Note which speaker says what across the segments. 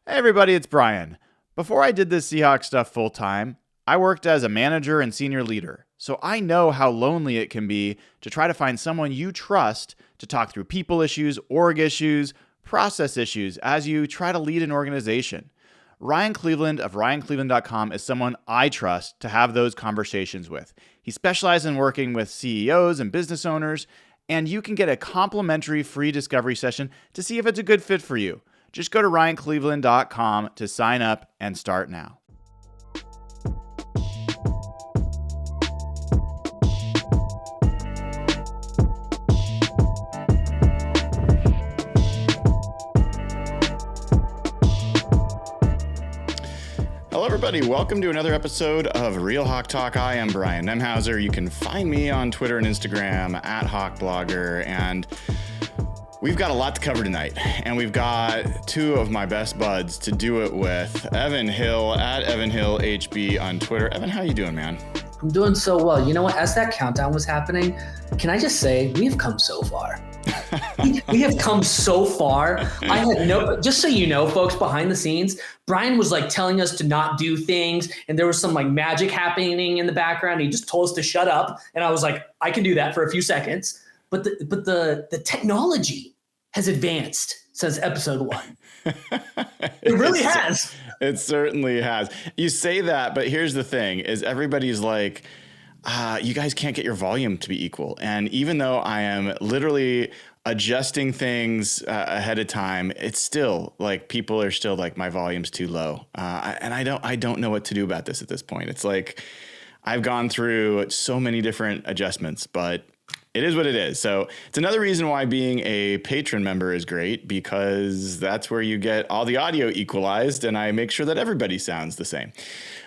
Speaker 1: Hey everybody, it's Brian. Before I did this Seahawks stuff full time, I worked as a manager and senior leader, so I know how lonely it can be to try to find someone you trust to talk through people issues, org issues, process issues as you try to lead an organization. Ryan Cleveland of RyanCleveland.com is someone I trust to have those conversations with. He specializes in working with CEOs and business owners, and you can get a complimentary free discovery session to see if it's a good fit for you. Just go to RyanCleveland.com to sign up and start now. Hello, everybody. Welcome to another episode of Real Hawk Talk. I am Brian Nemhauser. You can find me on Twitter and Instagram at HawkBlogger, and we've got a lot to cover tonight, and we've got two of my best buds to do it with. Evan Hill at EvanHillHB on Twitter. Evan, how you doing, man?
Speaker 2: I'm doing so well. You know what? As that countdown was happening, can I just say we've come so far. we have come so far. I had just so you know, folks, behind the scenes, Brian was like telling us to not do things, and there was some like magic happening in the background. He just told us to shut up, and I was like, I can do that for a few seconds. But the technology has advanced since episode 1. It really has.
Speaker 1: It certainly has. You say that, but here's the thing: is everybody's like, you guys can't get your volume to be equal. And even though I am literally adjusting things ahead of time, it's still like people are still like, my volume's too low. And I don't know what to do about this at this point. It's like I've gone through so many different adjustments, but it is what it is. So it's another reason why being a patron member is great, because that's where you get all the audio equalized, and I make sure that everybody sounds the same.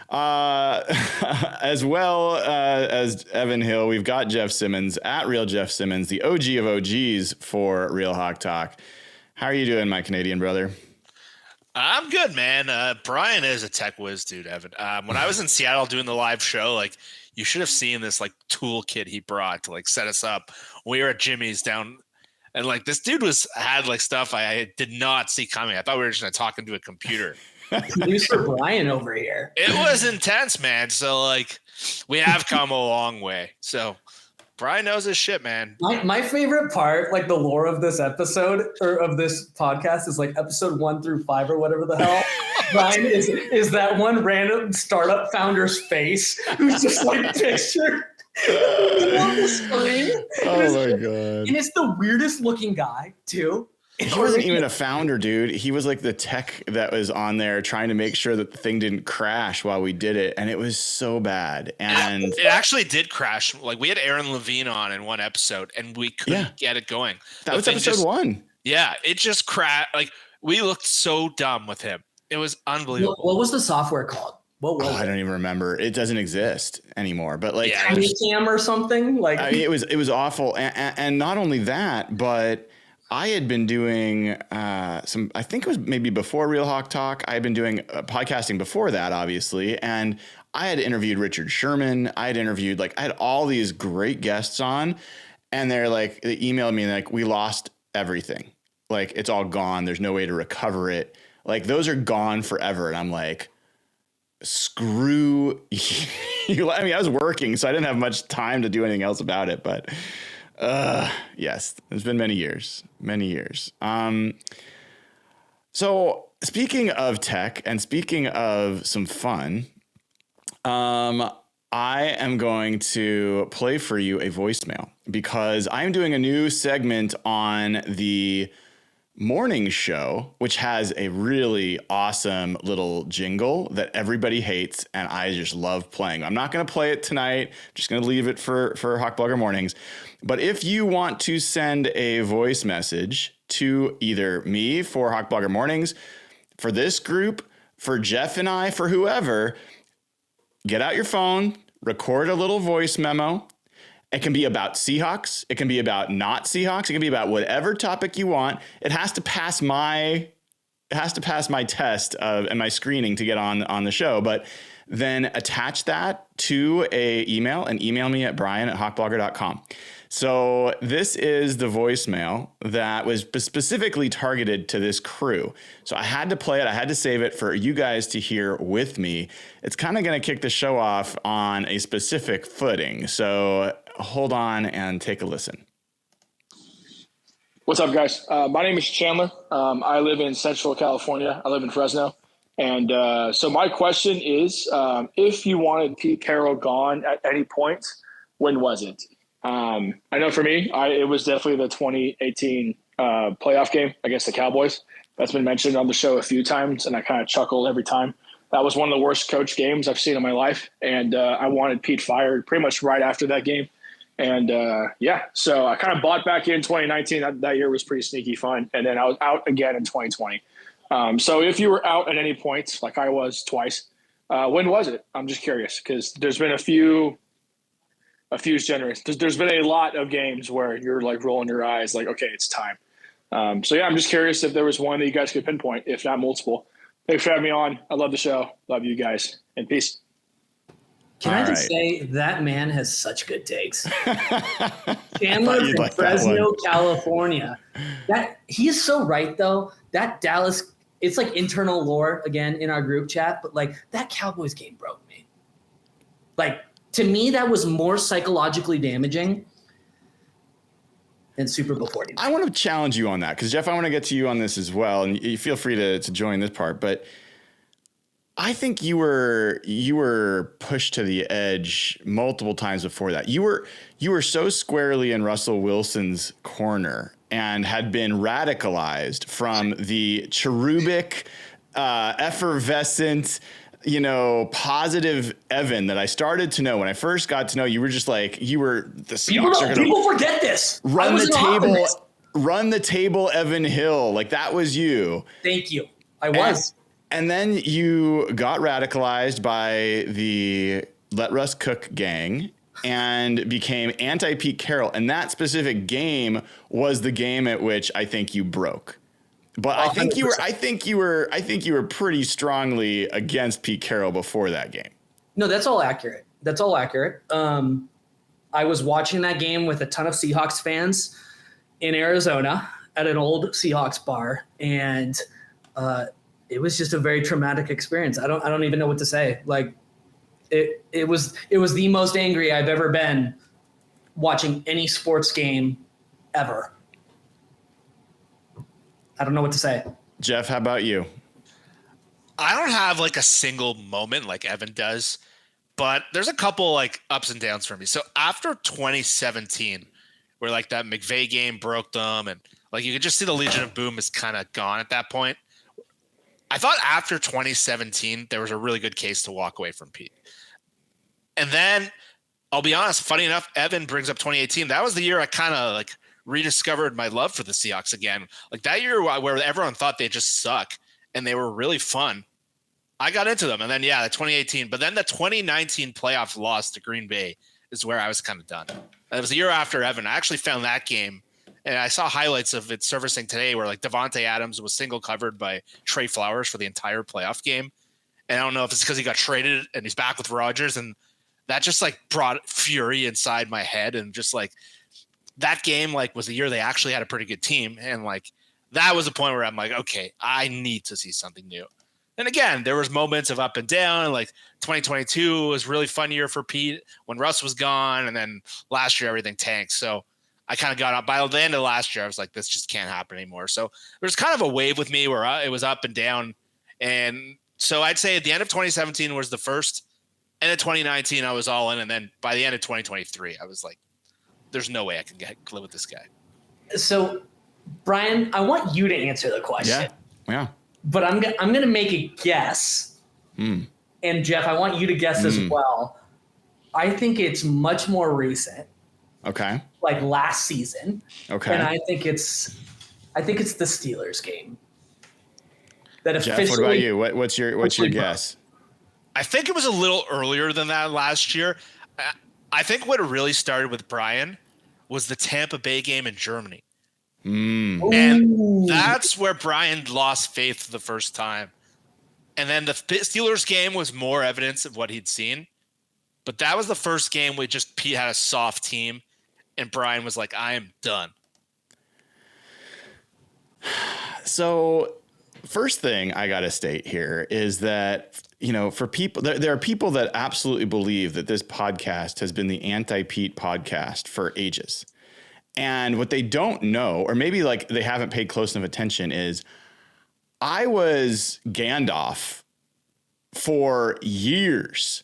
Speaker 1: As well as Evan Hill, we've got Jeff Simmons at Real Jeff Simmons, the OG of OGs for Real Hawk Talk. How are you doing, my Canadian brother?
Speaker 3: I'm good, man. Brian is a tech whiz, dude, Evan. When I was in Seattle doing the live show, like, you should have seen this like toolkit he brought to like set us up. We were at Jimmy's down, and like this dude had like stuff I did not see coming. I thought we were just gonna talk into a computer.
Speaker 2: Producer Brian over here.
Speaker 3: It was intense, man. So like we have come a long way. So Brian knows his shit, man.
Speaker 2: My favorite part, like the lore of this episode or of this podcast, is like episode 1 through 5 or whatever the hell. Brian is that one random startup founder's face who's just like pictured on the screen.
Speaker 1: Oh my God.
Speaker 2: And it's the weirdest looking guy too.
Speaker 1: He wasn't even a founder, dude. He was like the tech that was on there trying to make sure that the thing didn't crash while we did it. And it was so bad. And
Speaker 3: it actually did crash. Like we had Aaron Levine on in one episode and we couldn't get it going.
Speaker 1: That was episode 1.
Speaker 3: Yeah. It just crashed. Like we looked so dumb with him. It was unbelievable.
Speaker 2: What was the software called? What was it?
Speaker 1: I don't even remember. It doesn't exist anymore. But like
Speaker 2: Cam or something. Like
Speaker 1: I mean, it was awful. And not only that, but I had been doing I think it was maybe before Real Hawk Talk. I had been doing podcasting before that, obviously. And I had interviewed Richard Sherman. I had all these great guests on. And they emailed me like, we lost everything. Like, it's all gone. There's no way to recover it. Like, those are gone forever. And I'm like, screw you. I mean, I was working, so I didn't have much time to do anything else about it. But yes, it's been many years. So speaking of tech and speaking of some fun, I am going to play for you a voicemail because I'm doing a new segment on the morning show, which has a really awesome little jingle that everybody hates, and I just love playing. I'm not going to play it tonight. I'm just going to leave it for Hawk Blogger Mornings. But if you want to send a voice message to either me for Hawk Blogger Mornings, for this group, for Jeff and I, for whoever, get out your phone, record a little voice memo. It can be about Seahawks. It can be about not Seahawks. It can be about whatever topic you want. It has to pass my test and my screening to get on the show. But then attach that to a email and email me at brian@hawkblogger.com. So this is the voicemail that was specifically targeted to this crew. So I had to play it. I had to save it for you guys to hear with me. It's kind of going to kick the show off on a specific footing. So hold on and take a listen.
Speaker 4: What's up, guys? My name is Chandler. I live in Central California. I live in Fresno. And so my question is, if you wanted Pete Carroll gone at any point, when was it? I know for me, it was definitely the 2018 playoff game against the Cowboys. That's been mentioned on the show a few times, and I kind of chuckled every time. That was one of the worst coach games I've seen in my life, and I wanted Pete fired pretty much right after that game. And so I kind of bought back in 2019. That year was pretty sneaky fun. And then I was out again in 2020. So if you were out at any point, like I was twice, when was it? I'm just curious because there's been a few generous. There's been a lot of games where you're like rolling your eyes like, okay, it's time. I'm just curious if there was one that you guys could pinpoint, if not multiple. Thanks for having me on. I love the show. Love you guys, and peace.
Speaker 2: Can I just say that man has such good takes? Chandler from
Speaker 1: like
Speaker 2: Fresno, California. He is so right though. That Dallas, it's like internal lore again in our group chat, but like that Cowboys game broke me. Like to me, that was more psychologically damaging than Super Bowl 49.
Speaker 1: I want to challenge you on that because Jeff, I want to get to you on this as well, and you feel free to join this part, but I think you were pushed to the edge multiple times before that. You were so squarely in Russell Wilson's corner and had been radicalized from the cherubic, effervescent, positive Evan that I started to know. When I first got to know you, were just like the Seahawks.
Speaker 2: People forget this.
Speaker 1: Run the table, Evan Hill. Like that was you.
Speaker 2: Thank you. I was.
Speaker 1: And then you got radicalized by the Let Russ Cook gang and became anti-Pete Carroll. And that specific game was the game at which I think you broke. But I think you were pretty strongly against Pete Carroll before that game.
Speaker 2: No, that's all accurate. I was watching that game with a ton of Seahawks fans in Arizona at an old Seahawks bar, and it was just a very traumatic experience. I don't even know what to say. Like it was the most angry I've ever been watching any sports game ever. I don't know what to say.
Speaker 1: Jeff, how about you?
Speaker 3: I don't have like a single moment like Evan does, but there's a couple like ups and downs for me. So after 2017, where like that McVay game broke them, and like you could just see the Legion of Boom is kind of gone at that point. I thought after 2017, there was a really good case to walk away from Pete. And then I'll be honest, funny enough, Evan brings up 2018. That was the year I kind of like rediscovered my love for the Seahawks again. Like that year where everyone thought they just suck and they were really fun. I got into them. And then, the 2018, but then the 2019 playoff loss to Green Bay is where I was kind of done. It was the year after Evan. I actually found that game. And I saw highlights of it surfacing today where like Devontae Adams was single covered by Trey Flowers for the entire playoff game. And I don't know if it's because he got traded and he's back with Rodgers. And that just like brought fury inside my head. And just like that game like was the year they actually had a pretty good team. And like that was the point where I'm like, okay, I need to see something new. And again, there was moments of up and down. And like 2022 was a really fun year for Pete when Russ was gone. And then last year, everything tanked. So I kind of got up by the end of last year. I was like, this just can't happen anymore. So there's kind of a wave with me where it was up and down. And so I'd say at the end of 2017 was the first. And at 2019, I was all in. And then by the end of 2023, I was like, there's no way I can live with this guy.
Speaker 2: So, Brian, I want you to answer the question.
Speaker 1: Yeah.
Speaker 2: But I'm going to make a guess. And Jeff, I want you to guess as well. I think it's much more recent.
Speaker 1: Okay.
Speaker 2: Like last season.
Speaker 1: Okay.
Speaker 2: And I think it's the Steelers game. That
Speaker 1: Jeff, what about you? What's your guess?
Speaker 3: I think it was a little earlier than that last year. I think what really started with Brian was the Tampa Bay game in Germany. And that's where Brian lost faith for the first time. And then the Steelers game was more evidence of what he'd seen. But that was the first game where Pete had a soft team. and Brian was like, I am done?
Speaker 1: So first thing I got to state here is that, for people, there are people that absolutely believe that this podcast has been the anti-Pete podcast for ages. And what they don't know, or maybe like they haven't paid close enough attention, is I was Gandalf for years.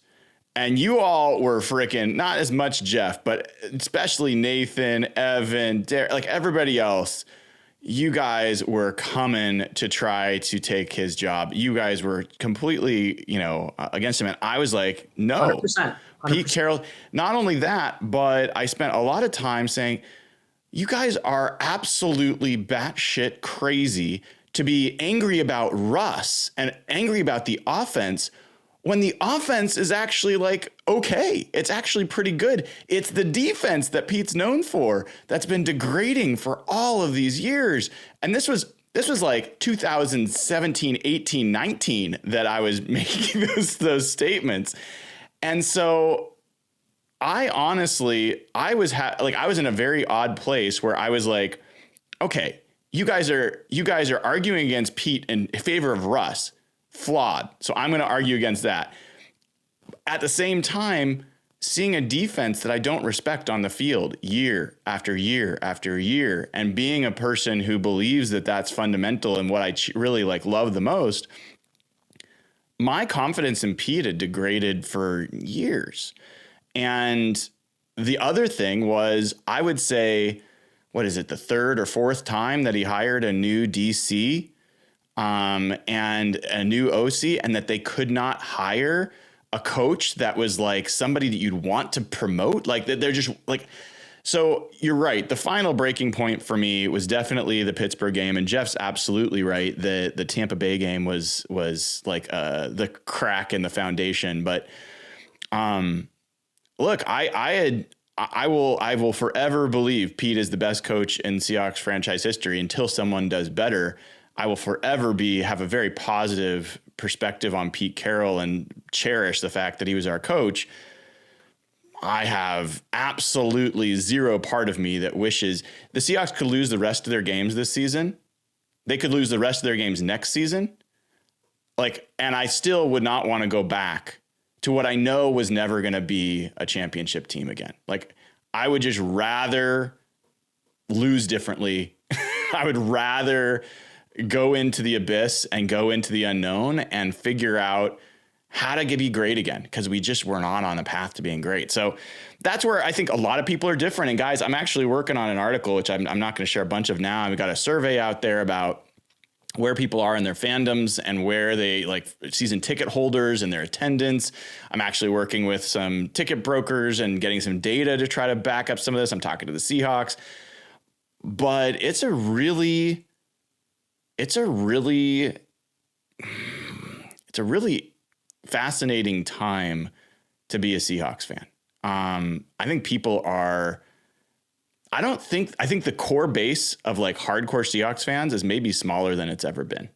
Speaker 1: And you all were freaking, not as much Jeff, but especially Nathan, Evan, Derek, like everybody else. You guys were coming to try to take his job. You guys were completely, against him. And I was like, no, 100%. Pete Carroll. Not only that, but I spent a lot of time saying, you guys are absolutely batshit crazy to be angry about Russ and angry about the offense when the offense is actually like, okay, it's actually pretty good. It's the defense that Pete's known for that's been degrading for all of these years. And this was like 2017, 18, 19 that I was making those statements. And so I honestly, I was in a very odd place where I was like, okay, you guys are arguing against Pete in favor of Russ. Flawed. So I'm going to argue against that. At the same time, seeing a defense that I don't respect on the field year after year after year, and being a person who believes that that's fundamental and what I really love the most, my confidence in Pete had degraded for years. And the other thing was, I would say, what is it, the third or fourth time that he hired a new DC and a new OC, and that they could not hire a coach that was like somebody that you'd want to promote. Like they're just like, so you're right. The final breaking point for me was definitely the Pittsburgh game, and Jeff's absolutely right. The Tampa Bay game was like the crack in the foundation. But look, I will forever believe Pete is the best coach in Seahawks franchise history until someone does better. I will forever have a very positive perspective on Pete Carroll and cherish the fact that he was our coach. I have absolutely zero part of me that wishes the Seahawks could lose the rest of their games this season. They could lose the rest of their games next season. And I still would not want to go back to what I know was never going to be a championship team again. I would just rather lose differently. I would rather go into the abyss and go into the unknown and figure out how to be great again, because we just were not on a path to being great. So that's where I think a lot of people are different. And guys, I'm actually working on an article, which I'm not going to share a bunch of now. I've got a survey out there about where people are in their fandoms and where they season ticket holders and their attendance. I'm actually working with some ticket brokers and getting some data to try to back up some of this. I'm talking to the Seahawks, but it's a really fascinating time to be a Seahawks fan. I think I think the core base of hardcore Seahawks fans is maybe smaller than it's ever been.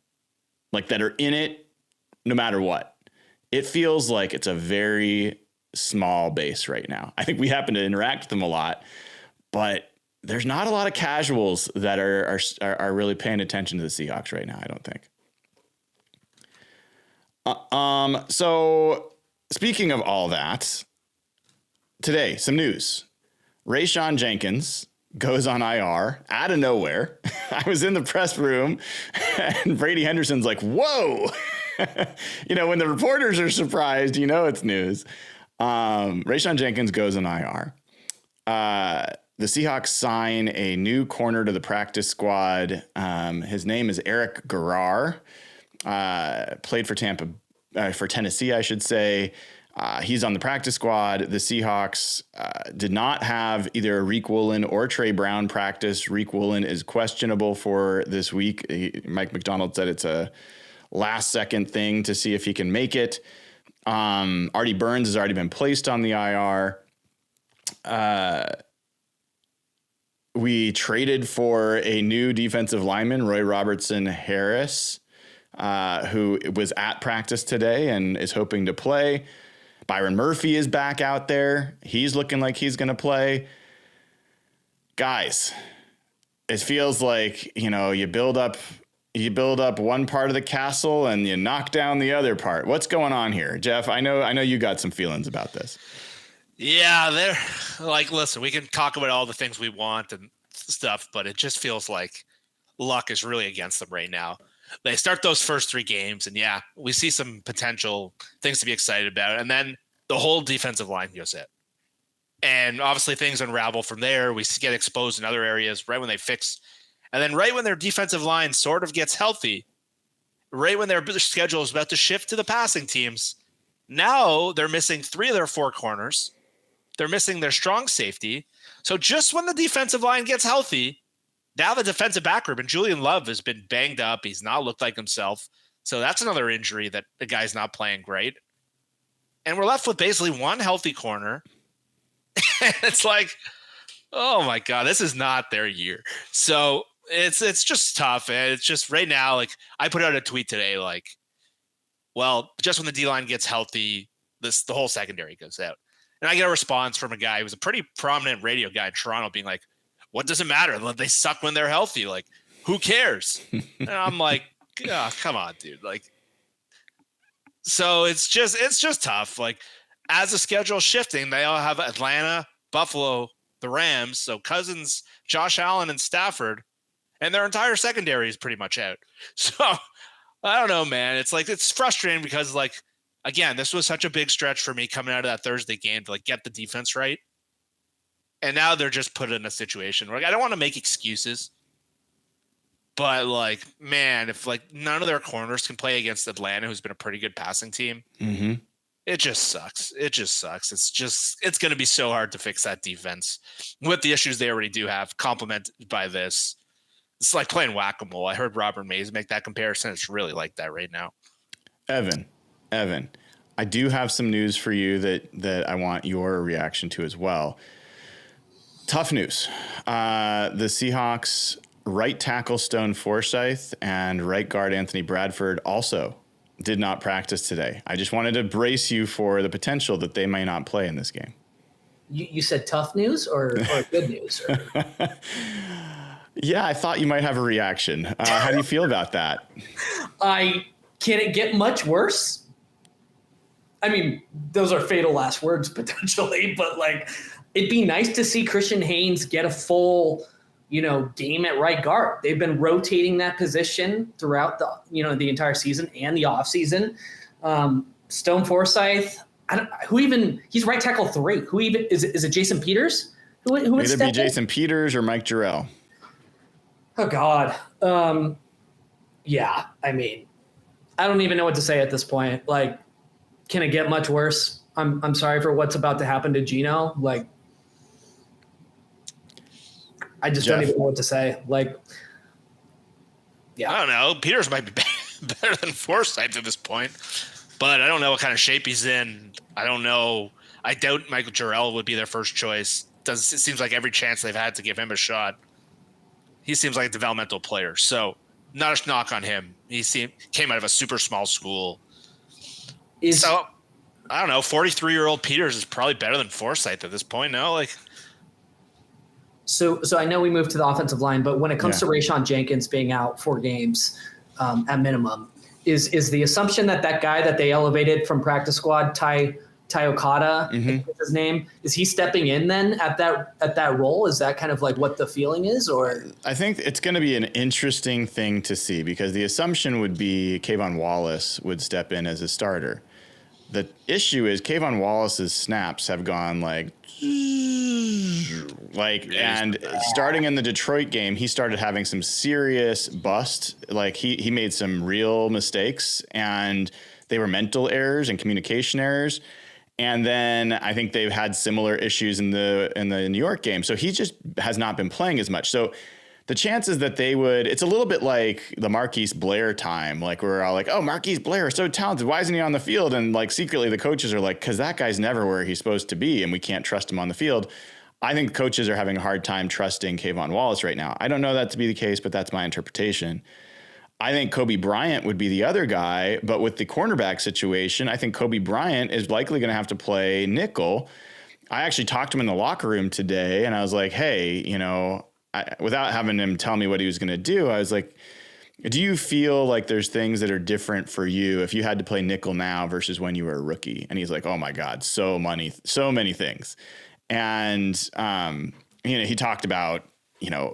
Speaker 1: That are in it no matter what. It feels like it's a very small base right now. I think we happen to interact with them a lot, but there's not a lot of casuals that are really paying attention to the Seahawks right now, I don't think. So speaking of all that, today, some news. Rayshon Jenkins goes on IR out of nowhere. I was in the press room and Brady Henderson's like, whoa. When the reporters are surprised, it's news. Rayshon Jenkins goes on IR. The Seahawks sign a new corner to the practice squad. His name is Eric Garrar. Played for Tennessee, I should say. He's on the practice squad. The Seahawks did not have either Reek Woolen or Trey Brown practice. Reek Woolen is questionable for this week. Mike McDonald said it's a last-second thing to see if he can make it. Artie Burns has already been placed on the IR. We traded for a new defensive lineman, Roy Robertson Harris, who was at practice today and is hoping to play. Byron Murphy is back out there. He's looking like he's going to play. guys, it feels like, you build up one part of the castle and you knock down the other part. What's going on here, Jeff? I know you got some feelings about this.
Speaker 3: Yeah, they're like, listen, we can talk about all the things we want and stuff, but it just feels like luck is really against them right now. They start those first 3 games, and yeah, we see some potential things to be excited about, and then the whole defensive line goes in. And obviously things unravel from there. We get exposed in other areas right when they fix. And then right when their defensive line sort of gets healthy, right when their schedule is about to shift to the passing teams, now they're missing 3 of their 4 corners. They're missing their strong safety. So just when the defensive line gets healthy, now the defensive back group, and Julian Love has been banged up. He's not looked like himself. So that's another injury that the guy's not playing great. And we're left with basically one healthy corner. It's like, oh my God, this is not their year. So it's just tough. And it's just right now, like I put out a tweet today, like, well, just when the D-line gets healthy, the whole secondary goes out. And I get a response from a guy who's a pretty prominent radio guy in Toronto being like, what does it matter? They suck when they're healthy. Like, who cares? And I'm like, oh, come on, dude. Like, so it's just tough. Like, as the schedule shifting, they all have Atlanta, Buffalo, the Rams. So Cousins, Josh Allen, and Stafford, and their entire secondary is pretty much out. So I don't know, man. It's like, it's frustrating because, like, again, this was such a big stretch for me coming out of that Thursday game to like get the defense right. And now they're just put in a situation where, like, I don't want to make excuses, but like, man, if like none of their corners can play against Atlanta, who's been a pretty good passing team, it just sucks. It just sucks. It's going to be so hard to fix that defense with the issues they already do have, complemented by this. It's like playing whack-a-mole. I heard Robert Mays make that comparison. It's really like that right now.
Speaker 1: Evan, I do have some news for you that I want your reaction to as well. Tough news. The Seahawks right tackle Stone Forsythe and right guard Anthony Bradford also did not practice today. I just wanted to brace you for the potential that they may not play in this game.
Speaker 2: You said tough news or good news? Or?
Speaker 1: Yeah, I thought you might have a reaction. How do you feel about that?
Speaker 2: Can it get much worse? I mean, those are fatal last words potentially, but like, it'd be nice to see Christian Haynes get a full, game at right guard. They've been rotating that position throughout the entire season and the off season. Stone Forsythe, he's right tackle 3. Who even is it? Jason Peters? Who would
Speaker 1: either be Jason Peters or Mike Jarrell?
Speaker 2: Oh God. Yeah. I mean, I don't even know what to say at this point. Like, can it get much worse? I'm sorry for what's about to happen to Gino. Like, I just don't even know what to say. Like, yeah.
Speaker 3: I don't know. Peters might be better than Forsythe at this point, but I don't know what kind of shape he's in. I don't know. I doubt Michael Jarrell would be their first choice. It seems like every chance they've had to give him a shot. He seems like a developmental player. So not a knock on him. He came out of a super small school. So I don't know. 43-year-old Peters is probably better than Forsythe at this point. No, like.
Speaker 2: So I know we moved to the offensive line, but when it comes to Rayshawn Jenkins being out 4 games at minimum, is the assumption that guy that they elevated from practice squad, Ty Okada, is his name, is he stepping in then at that role? Is that kind of like what the feeling is? Or
Speaker 1: I think it's going to be an interesting thing to see because the assumption would be Kayvon Wallace would step in as a starter. The issue is Kayvon Wallace's snaps have gone and starting in the Detroit game, he started having some serious bust. Like he made some real mistakes and they were mental errors and communication errors. And then I think they've had similar issues in the New York game. So he just has not been playing as much. So the chances that they would, it's a little bit like the Marquise Blair time. Like we're all like, oh, Marquise Blair is so talented. Why isn't he on the field? And like secretly the coaches are like, because that guy's never where he's supposed to be and we can't trust him on the field. I think coaches are having a hard time trusting Kayvon Wallace right now. I don't know that to be the case, but that's my interpretation. I think Kobe Bryant would be the other guy, but with the cornerback situation, I think Kobe Bryant is likely going to have to play nickel. I actually talked to him in the locker room today, and I was like, hey, without having him tell me what he was going to do, I was like, do you feel like there's things that are different for you if you had to play nickel now versus when you were a rookie? And he's like, oh my God, so many things. And, he talked about,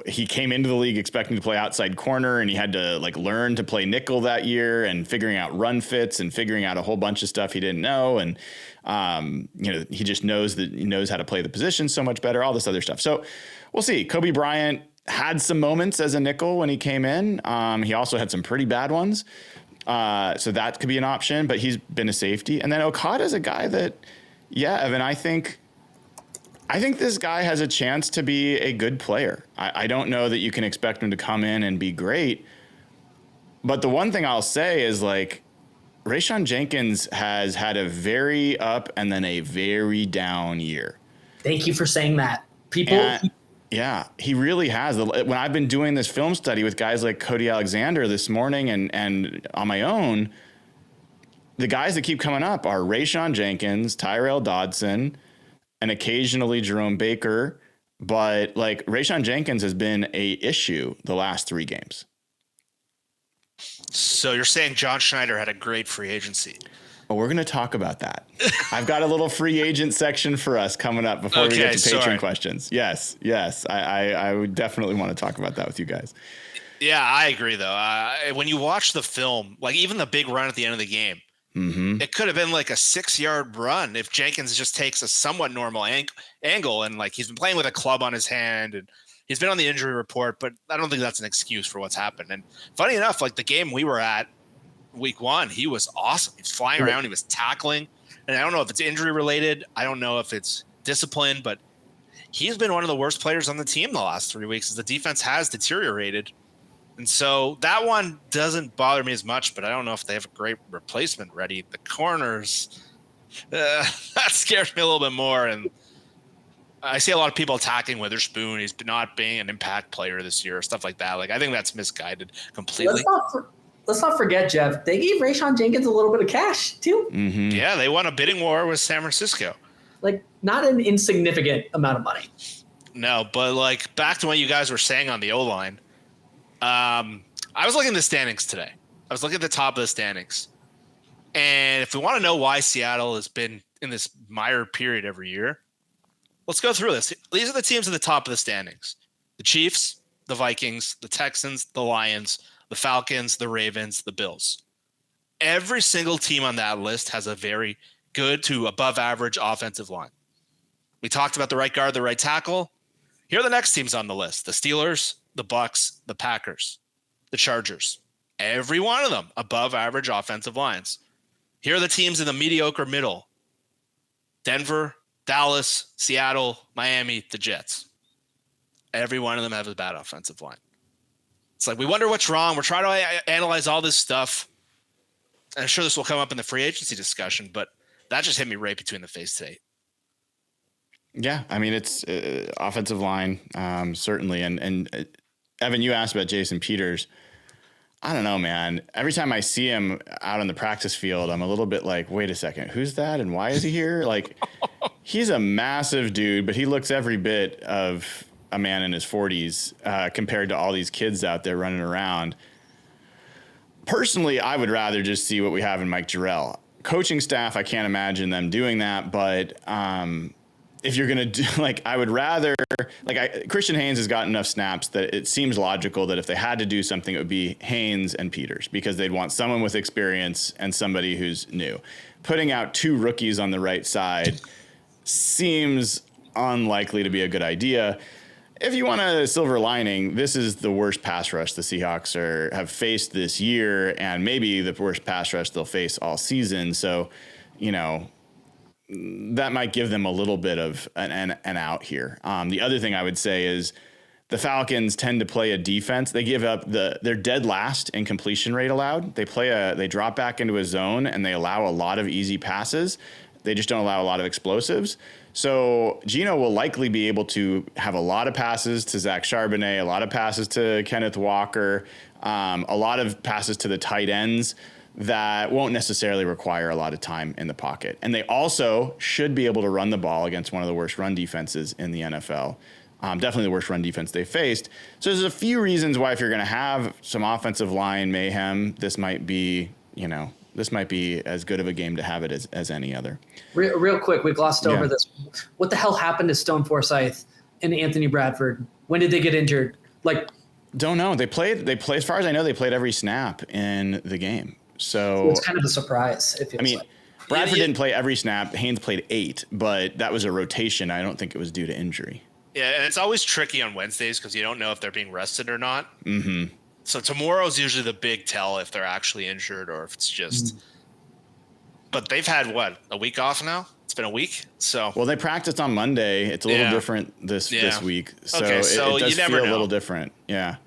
Speaker 1: he came into the league expecting to play outside corner, and he had to learn to play nickel that year, and figuring out run fits and figuring out a whole bunch of stuff he didn't know. And, he just knows how to play the position so much better, all this other stuff. So we'll see. Kobe Bryant had some moments as a nickel when he came in. He also had some pretty bad ones. So that could be an option, but he's been a safety. And then Okada's a guy that, Evan, I think this guy has a chance to be a good player. I don't know that you can expect him to come in and be great. But the one thing I'll say is Rayshawn Jenkins has had a very up and then a very down year.
Speaker 2: Thank you for saying that.
Speaker 1: Yeah, he really has. When I've been doing this film study with guys like Cody Alexander this morning and on my own, the guys that keep coming up are Rayshawn Jenkins, Tyrell Dodson, and occasionally Jerome Baker. But Rayshawn Jenkins has been a issue the last 3 games.
Speaker 3: So you're saying John Schneider had a great free agency?
Speaker 1: Oh, we're going to talk about that. I've got a little free agent section for us coming up before we get to Patron questions. Yes. I would definitely want to talk about that with you guys.
Speaker 3: Yeah, I agree, though. When you watch the film, even the big run at the end of the game, it could have been a 6-yard run if Jenkins just takes a somewhat normal angle. And he's been playing with a club on his hand, and he's been on the injury report, but I don't think that's an excuse for what's happened. And funny enough, the game we were at, week 1, he was awesome. He was flying around. He was tackling. And I don't know if it's injury related. I don't know if it's discipline, but he's been one of the worst players on the team the last 3 weeks as the defense has deteriorated. And so that one doesn't bother me as much, but I don't know if they have a great replacement ready. The corners, that scares me a little bit more. And I see a lot of people attacking Witherspoon. He's not being an impact player this year, stuff like that. I think that's misguided completely.
Speaker 2: Let's not forget, Jeff, they gave Rayshawn Jenkins a little bit of cash, too.
Speaker 1: Mm-hmm.
Speaker 3: Yeah, they won a bidding war with San Francisco.
Speaker 2: Not an insignificant amount of money.
Speaker 3: No, but, back to what you guys were saying on the O-line, I was looking at the standings today. I was looking at the top of the standings. And if we want to know why Seattle has been in this mired period every year, let's go through this. These are the teams at the top of the standings. The Chiefs, the Vikings, the Texans, the Lions, the Falcons, the Ravens, the Bills. Every single team on that list has a very good to above average offensive line. We talked about the right guard, the right tackle. Here are the next teams on the list. The Steelers, the Bucks, the Packers, the Chargers. Every one of them above average offensive lines. Here are the teams in the mediocre middle. Denver, Dallas, Seattle, Miami, the Jets. Every one of them have a bad offensive line. It's we wonder what's wrong. We're trying to analyze all this stuff. And I'm sure this will come up in the free agency discussion, but that just hit me right between the face today.
Speaker 1: Yeah, I mean, it's offensive line, certainly. And Evan, you asked about Jason Peters. I don't know, man. Every time I see him out on the practice field, I'm a little bit wait a second, who's that and why is he here? He's a massive dude, but he looks every bit of a man in his 40s compared to all these kids out there running around. Personally, I would rather just see what we have in Mike Jarrell. Coaching staff, I can't imagine them doing that, but if you're going to do, I would rather, Christian Haynes has got enough snaps that it seems logical that if they had to do something, it would be Haynes and Peters, because they'd want someone with experience and somebody who's new. Putting out 2 rookies on the right side seems unlikely to be a good idea. If you want a silver lining, this is the worst pass rush the Seahawks have faced this year, and maybe the worst pass rush they'll face all season. So, that might give them a little bit of an out here. The other thing I would say is the Falcons tend to play a defense. They give up they're dead last in completion rate allowed. They drop back into a zone and they allow a lot of easy passes. They just don't allow a lot of explosives. So Gino will likely be able to have a lot of passes to Zach Charbonnet, a lot of passes to Kenneth Walker, a lot of passes to the tight ends. that won't necessarily require a lot of time in the pocket. And they also should be able to run the ball against one of the worst run defenses in the NFL. Definitely the worst run defense they faced. So there's a few reasons why if you're going to have some offensive line mayhem, this might be as good of a game to have it as any other.
Speaker 2: Real quick, we glossed over this. What the hell happened to Stone Forsythe and Anthony Bradford? When did they get injured?
Speaker 1: Don't know. They played, as far as I know, they played every snap in the game. So
Speaker 2: it's kind of a surprise.
Speaker 1: Bradford didn't play every snap. Haynes played 8, but that was a rotation. I don't think it was due to injury.
Speaker 3: Yeah, and it's always tricky on Wednesdays because you don't know if they're being rested or not.
Speaker 1: Mm-hmm.
Speaker 3: So tomorrow's usually the big tell if they're actually injured or if it's just. But they've had a week off now. It's been a week. So
Speaker 1: they practiced on Monday. It's a little different this week. So, it does feel a little different. Yeah,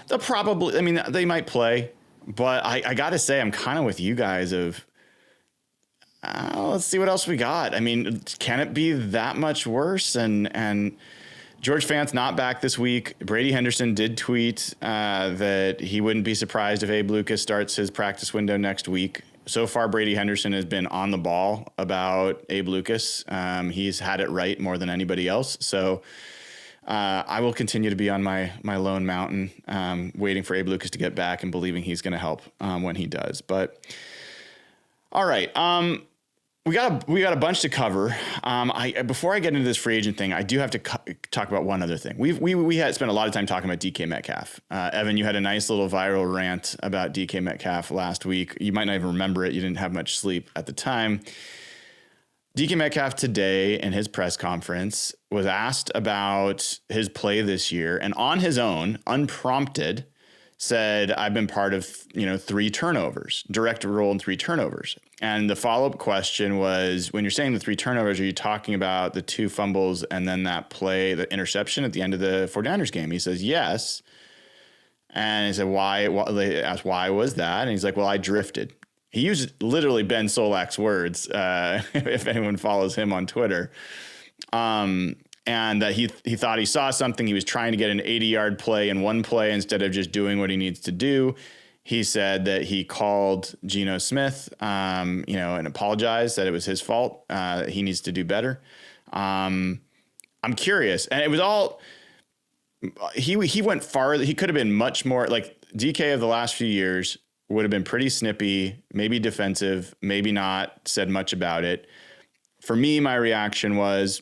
Speaker 1: they'll probably. I mean, they might play, but I got to say, I'm kind of with you guys. Let's see what else we got. I mean, can it be that much worse? And George Fant's not back this week. Brady Henderson did tweet that he wouldn't be surprised if Abe Lucas starts his practice window next week. So far, Brady Henderson has been on the ball about Abe Lucas. He's had it right more than anybody else. So I will continue to be on my lone mountain, waiting for Abe Lucas to get back and believing he's going to help when he does. But all right. We got a bunch to cover. Before I get into this free agent thing, I do have to talk about one other thing. We had spent a lot of time talking about DK Metcalf. Evan, you had a nice little viral rant about DK Metcalf last week. You might not even remember it. You didn't have much sleep at the time. DK Metcalf today in his press conference was asked about his play this year, and on his own, unprompted, said, I've been part of, 3 turnovers, direct role in 3 turnovers. And the follow-up question was, when you're saying the 3 turnovers, are you talking about the 2 fumbles and then that play, the interception at the end of the 49ers game? He says, yes. And he said, why? They asked, why was that? And he's like, well, I drifted. He used literally Ben Solak's words, if anyone follows him on Twitter. And that he thought he saw something. He was trying to get an 80-yard play in one play instead of just doing what he needs to do. He said that he called Geno Smith, and apologized that it was his fault. He needs to do better. I'm curious. And it was all he went farther. He could have been much more like DK of the last few years would have been pretty snippy, maybe defensive, maybe not said much about it. For me, my reaction was,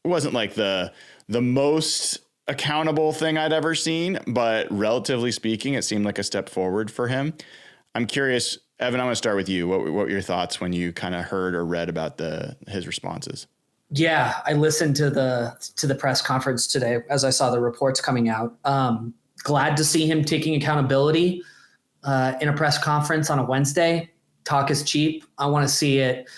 Speaker 1: it wasn't like the most accountable thing I'd ever seen, but relatively speaking, it seemed like a step forward for him. I'm curious, Evan, I'm going to start with you. What were your thoughts when you kind of heard or read about his responses?
Speaker 2: Yeah, I listened to the press conference today as I saw the reports coming out. Glad to see him taking accountability in a press conference on a Wednesday. Talk is cheap. I want to see it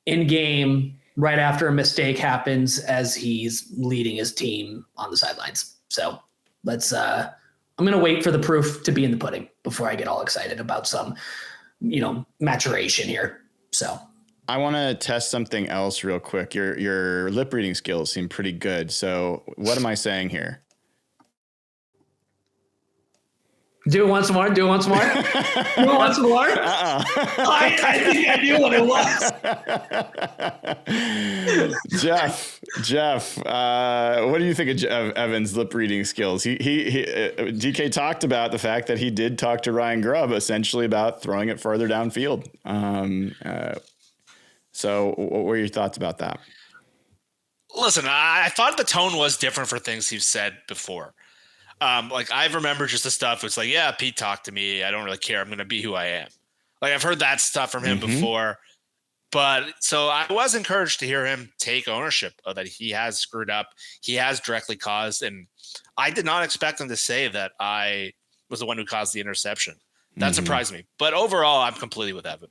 Speaker 2: in game right after a mistake happens as he's leading his team on the sidelines. So let's I'm going to wait for the proof to be in the pudding before I get all excited about some, maturation here. So
Speaker 1: I want to test something else real quick. Your lip reading skills seem pretty good. So what am I saying here?
Speaker 2: Do it once more. Do it once more. I think I knew what it was.
Speaker 1: Jeff, what do you think of Evan's lip reading skills? He DK talked about the fact that he did talk to Ryan Grubb essentially about throwing it further downfield. So what were your thoughts about that?
Speaker 3: Listen, I thought the tone was different for things he's said before. I remember just the stuff. It's like, yeah, Pete talked to me. I don't really care. I'm going to be who I am. Like, I've heard that stuff from him before. But so I was encouraged to hear him take ownership of that. He has screwed up. He has directly caused. And I did not expect him to say that I was the one who caused the interception. That surprised me. But overall, I'm completely with Evan.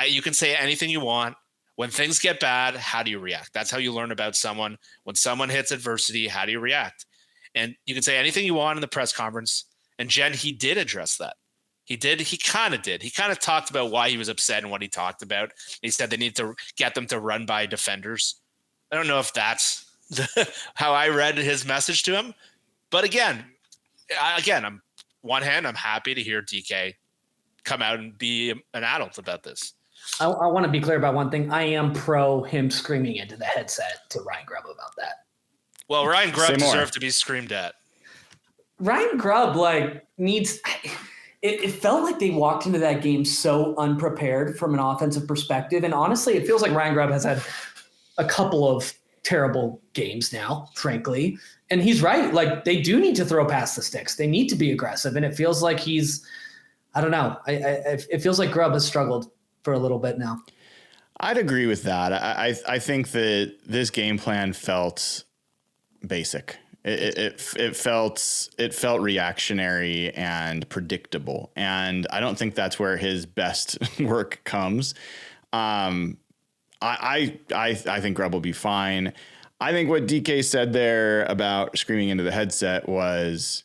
Speaker 3: You can say anything you want. When things get bad, how do you react? That's how you learn about someone. When someone hits adversity, how do you react? And you can say anything you want in the press conference. And Jen, he did address that. He kind of did. He kind of talked about why he was upset and what he talked about. He said they need to get them to run by defenders. I don't know if that's how I read his message to him. But again, I'm happy to hear DK come out and be an adult about this.
Speaker 2: I want to be clear about one thing. I am pro him screaming into the headset to Ryan Grubb about that.
Speaker 3: Well, Ryan Grubb deserved to be screamed at.
Speaker 2: Ryan Grubb needs. It felt like they walked into that game so unprepared from an offensive perspective, and honestly, it feels like Ryan Grubb has had a couple of terrible games now, frankly. And he's right. Like, they do need to throw past the sticks. They need to be aggressive, and it feels like I don't know. It feels like Grubb has struggled for a little bit now.
Speaker 1: I'd agree with that. I think that this game plan felt basic. It felt reactionary and predictable, and I don't think that's where his best work comes. I think Grubb will be fine. I think what DK said there about screaming into the headset was,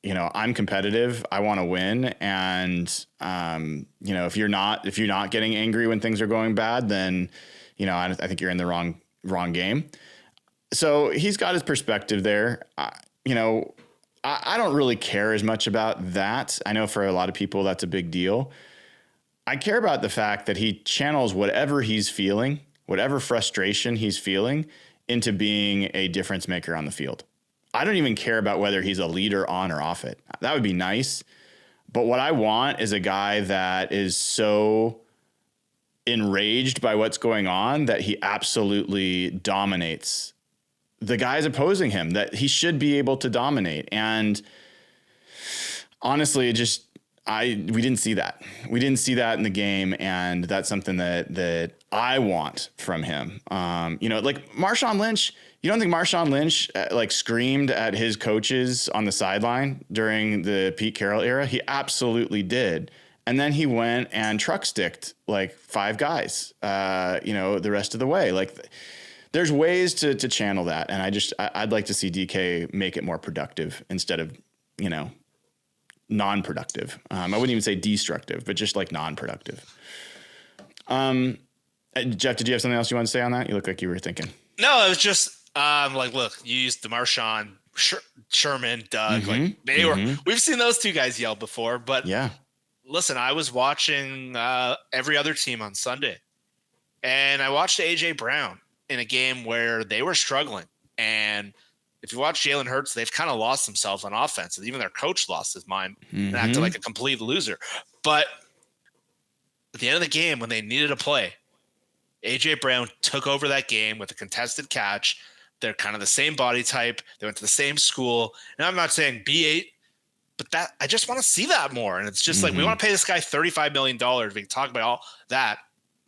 Speaker 1: I'm competitive. I want to win, and if you're not getting angry when things are going bad, then I think you're in the wrong game. So he's got his perspective there. I don't really care as much about that. I know for a lot of people that's a big deal. I care about the fact that he channels whatever he's feeling, whatever frustration he's feeling, into being a difference maker on the field. I don't even care about whether he's a leader on or off it. That would be nice. But what I want is a guy that is so enraged by what's going on that he absolutely dominates the guys opposing him, that he should be able to dominate. And honestly, we didn't see that. We didn't see that in the game, and that's something that I want from him. Like Marshawn Lynch, you don't think Marshawn Lynch screamed at his coaches on the sideline during the Pete Carroll era? He absolutely did. And then he went and truck sticked 5 guys, the rest of the way. There's ways to channel that. And I'd like to see DK make it more productive instead of, non-productive. I wouldn't even say destructive, but just non-productive. Jeff, did you have something else you want to say on that? You look like you were thinking.
Speaker 3: No, it was just look, you used the Marshawn, Sherman, Doug.
Speaker 1: Mm-hmm.
Speaker 3: We've seen those two guys yell before, but
Speaker 1: yeah.
Speaker 3: Listen, I was watching every other team on Sunday, and I watched AJ Brown in a game where they were struggling. And if you watch Jalen Hurts, they've kind of lost themselves on offense. And even their coach lost his mind and acted like a complete loser. But at the end of the game, when they needed a play, AJ Brown took over that game with a contested catch. They're kind of the same body type. They went to the same school. And I'm not saying B8, but that I just want to see that more. And it's just we want to pay this guy $35 million. We can talk about all that.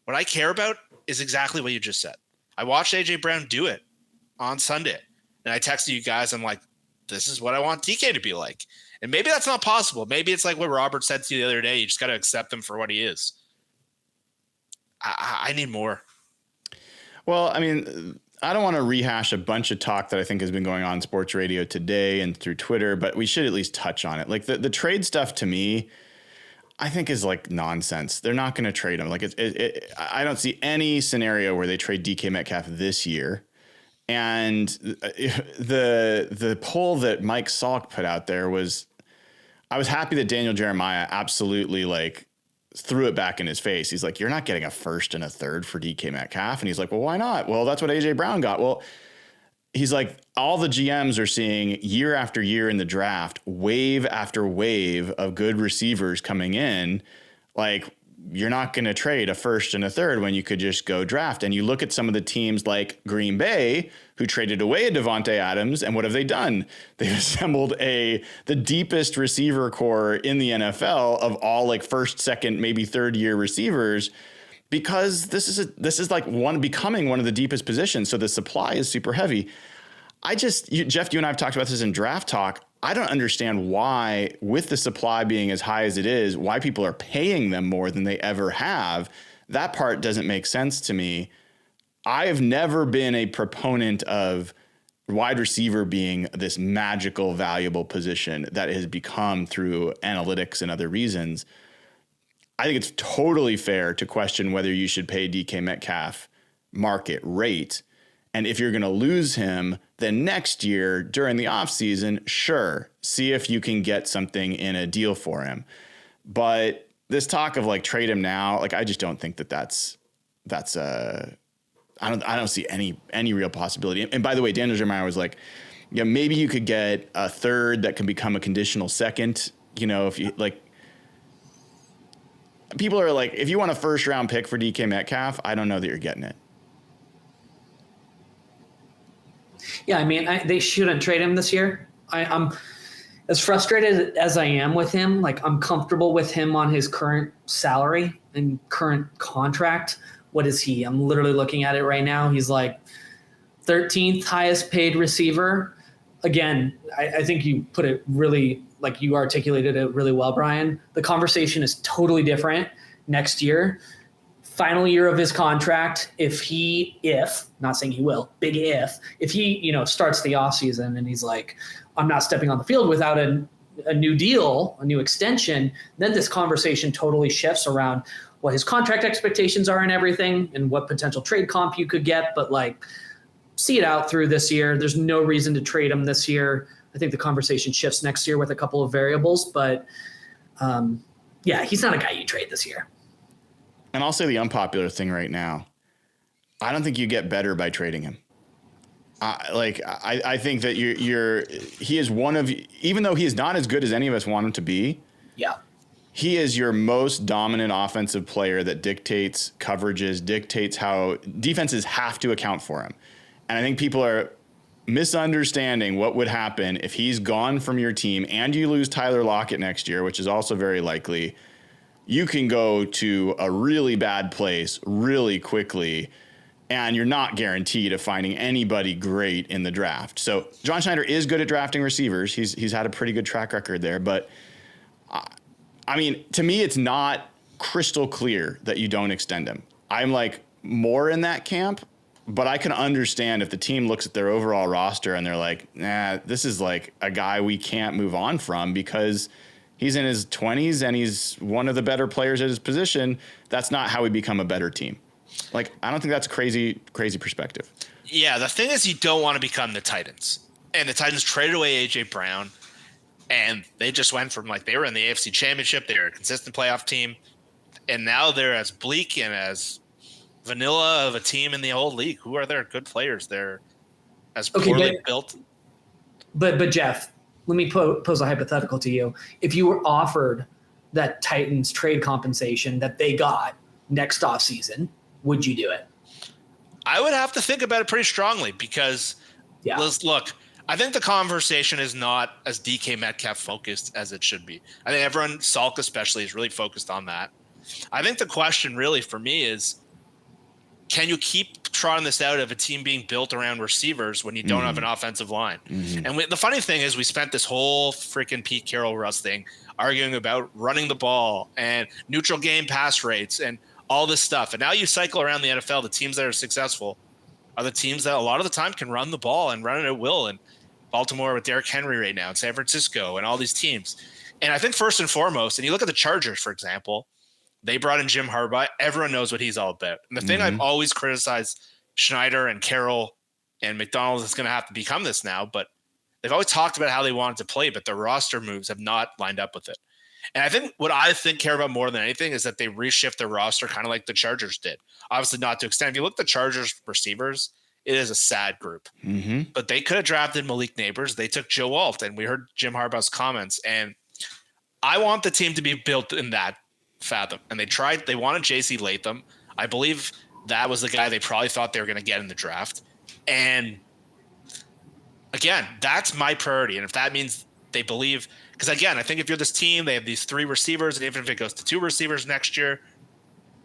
Speaker 3: What I care about is exactly what you just said. I watched AJ Brown do it on Sunday, and I texted you guys. I'm like, this is what I want DK to be like. And maybe that's not possible. Maybe it's like what Robert said to you the other day. You just got to accept him for what he is. I need more.
Speaker 1: Well, I mean, I don't want to rehash a bunch of talk that I think has been going on in sports radio today and through Twitter, but we should at least touch on it. The trade stuff to me, I think is nonsense. They're not going to trade him. I don't see any scenario where they trade DK Metcalf this year. And the poll that Mike Salk put out there was, I was happy that Daniel Jeremiah absolutely threw it back in his face. He's like, you're not getting a first and a third for DK Metcalf. And he's like, well, why not? Well, that's what AJ Brown got. Well, he's like, all the GMs are seeing year after year in the draft, wave after wave of good receivers coming in. You're not going to trade a first and a third when you could just go draft. And you look at some of the teams like Green Bay, who traded away a Devontae Adams, and what have they done? They've assembled the deepest receiver core in the NFL of all first, second, maybe third year receivers, because this is becoming one of the deepest positions. So the supply is super heavy. Jeff, you and I have talked about this in draft talk. I don't understand why, with the supply being as high as it is, why people are paying them more than they ever have. That part doesn't make sense to me. I have never been a proponent of wide receiver being this magical, valuable position that it has become through analytics and other reasons. I think it's totally fair to question whether you should pay DK Metcalf market rate. And if you're going to lose him, then next year during the offseason, sure, see if you can get something in a deal for him. But this talk of like trade him now, like I just don't think that's I don't see any real possibility. And by the way, Daniel Jeremiah was like, yeah, maybe you could get a third that can become a conditional second. You know, if you like, people are like, if you want a first round pick for DK Metcalf, I don't know that you're getting it.
Speaker 2: Yeah, I mean, they shouldn't trade him this year. I'm as frustrated as I am with him. Like, I'm comfortable with him on his current salary and current contract. What is he? I'm literally looking at it right now. He's like 13th highest paid receiver. Again, I think you put it really, like you articulated it really well, Brian. The conversation is totally different next year. Final year of his contract, if not saying he will, big if he, starts the offseason and he's like, I'm not stepping on the field without a new deal, a new extension, then this conversation totally shifts around what his contract expectations are and everything and what potential trade comp you could get. But like, see it out through this year. There's no reason to trade him this year. I think the conversation shifts next year with a couple of variables, but yeah, he's not a guy you trade this year.
Speaker 1: And I'll say the unpopular thing right now. I don't think you get better by trading him. I think that he is one of, even though he is not as good as any of us want him to be.
Speaker 2: Yeah.
Speaker 1: He is your most dominant offensive player that dictates coverages, dictates how defenses have to account for him. And I think people are misunderstanding what would happen if he's gone from your team and you lose Tyler Lockett next year, which is also very likely. You can go to a really bad place really quickly, and you're not guaranteed of finding anybody great in the draft. So John Schneider is good at drafting receivers. He's had a pretty good track record there. But, I mean, to me, it's not crystal clear that you don't extend him. I'm like more in that camp, but I can understand if the team looks at their overall roster and they're like, nah, this is like a guy we can't move on from because he's in his 20s and he's one of the better players at his position. That's not how we become a better team. Like, I don't think that's crazy perspective.
Speaker 3: Yeah, the thing is you don't want to become the Titans. And the Titans traded away A.J. Brown, and they just went from, like, they were in the AFC Championship. They were a consistent playoff team. And now they're as bleak and as vanilla of a team in the whole league. Who are their good players? They're as poorly built.
Speaker 2: But Jeff, let me pose a hypothetical to you. If you were offered that Titans trade compensation that they got next offseason, would you do it?
Speaker 3: I would have to think about it pretty strongly because, look, I think the conversation is not as DK Metcalf focused as it should be. I think everyone, Salk especially, is really focused on that. I think the question really for me is, can you keep trotting this out of a team being built around receivers when you don't have an offensive line? And the funny thing is we spent this whole freaking Pete Carroll Russ thing arguing about running the ball and neutral game pass rates and all this stuff. And now you cycle around the NFL, the teams that are successful are the teams that a lot of the time can run the ball and run it at will. And Baltimore with Derrick Henry right now, and San Francisco and all these teams. And I think first and foremost, and you look at the Chargers, for example, they brought in Jim Harbaugh. Everyone knows what he's all about. And the thing I've always criticized Schneider and Carroll and McDonald is going to have to become this now, but they've always talked about how they wanted to play, but their roster moves have not lined up with it. And I think what I care about more than anything is that they reshift their roster kind of like the Chargers did. Obviously not to extend. If you look at the Chargers receivers, it is a sad group. But they could have drafted Malik Neighbors. They took Joe Alt, and we heard Jim Harbaugh's comments. And I want the team to be built in that fathom. And they wanted J.C. Latham. I believe that was the guy they probably thought they were going to get in the draft. And again, that's my priority. And if that means they believe, because again, I think if you're this team, they have these three receivers, and even if it goes to two receivers next year,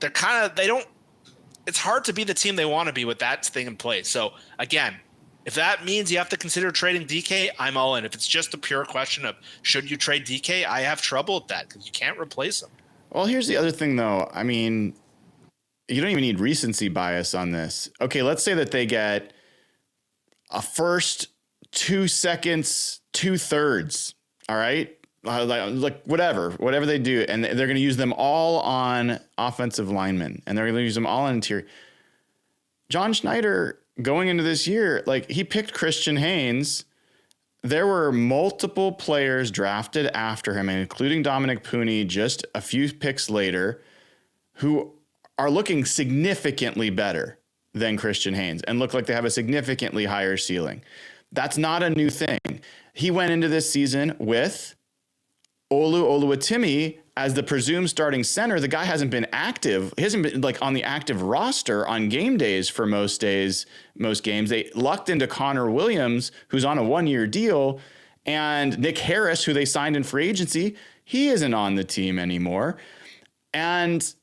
Speaker 3: it's hard to be the team they want to be with that thing in place. So again, if that means you have to consider trading DK, I'm all in. If it's just a pure question of should you trade DK, I have trouble with that because you can't replace him.
Speaker 1: Well, here's the other thing, though. I mean, you don't even need recency bias on this. Okay, let's say that they get a first, 2 seconds, 2/3. All right, like whatever they do, and they're going to use them all on offensive linemen, and they're going to use them all on interior. John Schneider going into this year, like he picked Christian Haynes there were multiple players drafted after him, including Dominic Pooney just a few picks later, who are looking significantly better than Christian Haynes and look like they have a significantly higher ceiling. That's not a new thing. He went into this season with Olu Oluwatimi as the presumed starting center. The guy hasn't been active. He hasn't been like on the active roster on game days for most games. They lucked into Connor Williams, who's on a 1-year deal, and Nick Harris, who they signed in free agency. He isn't on the team anymore. And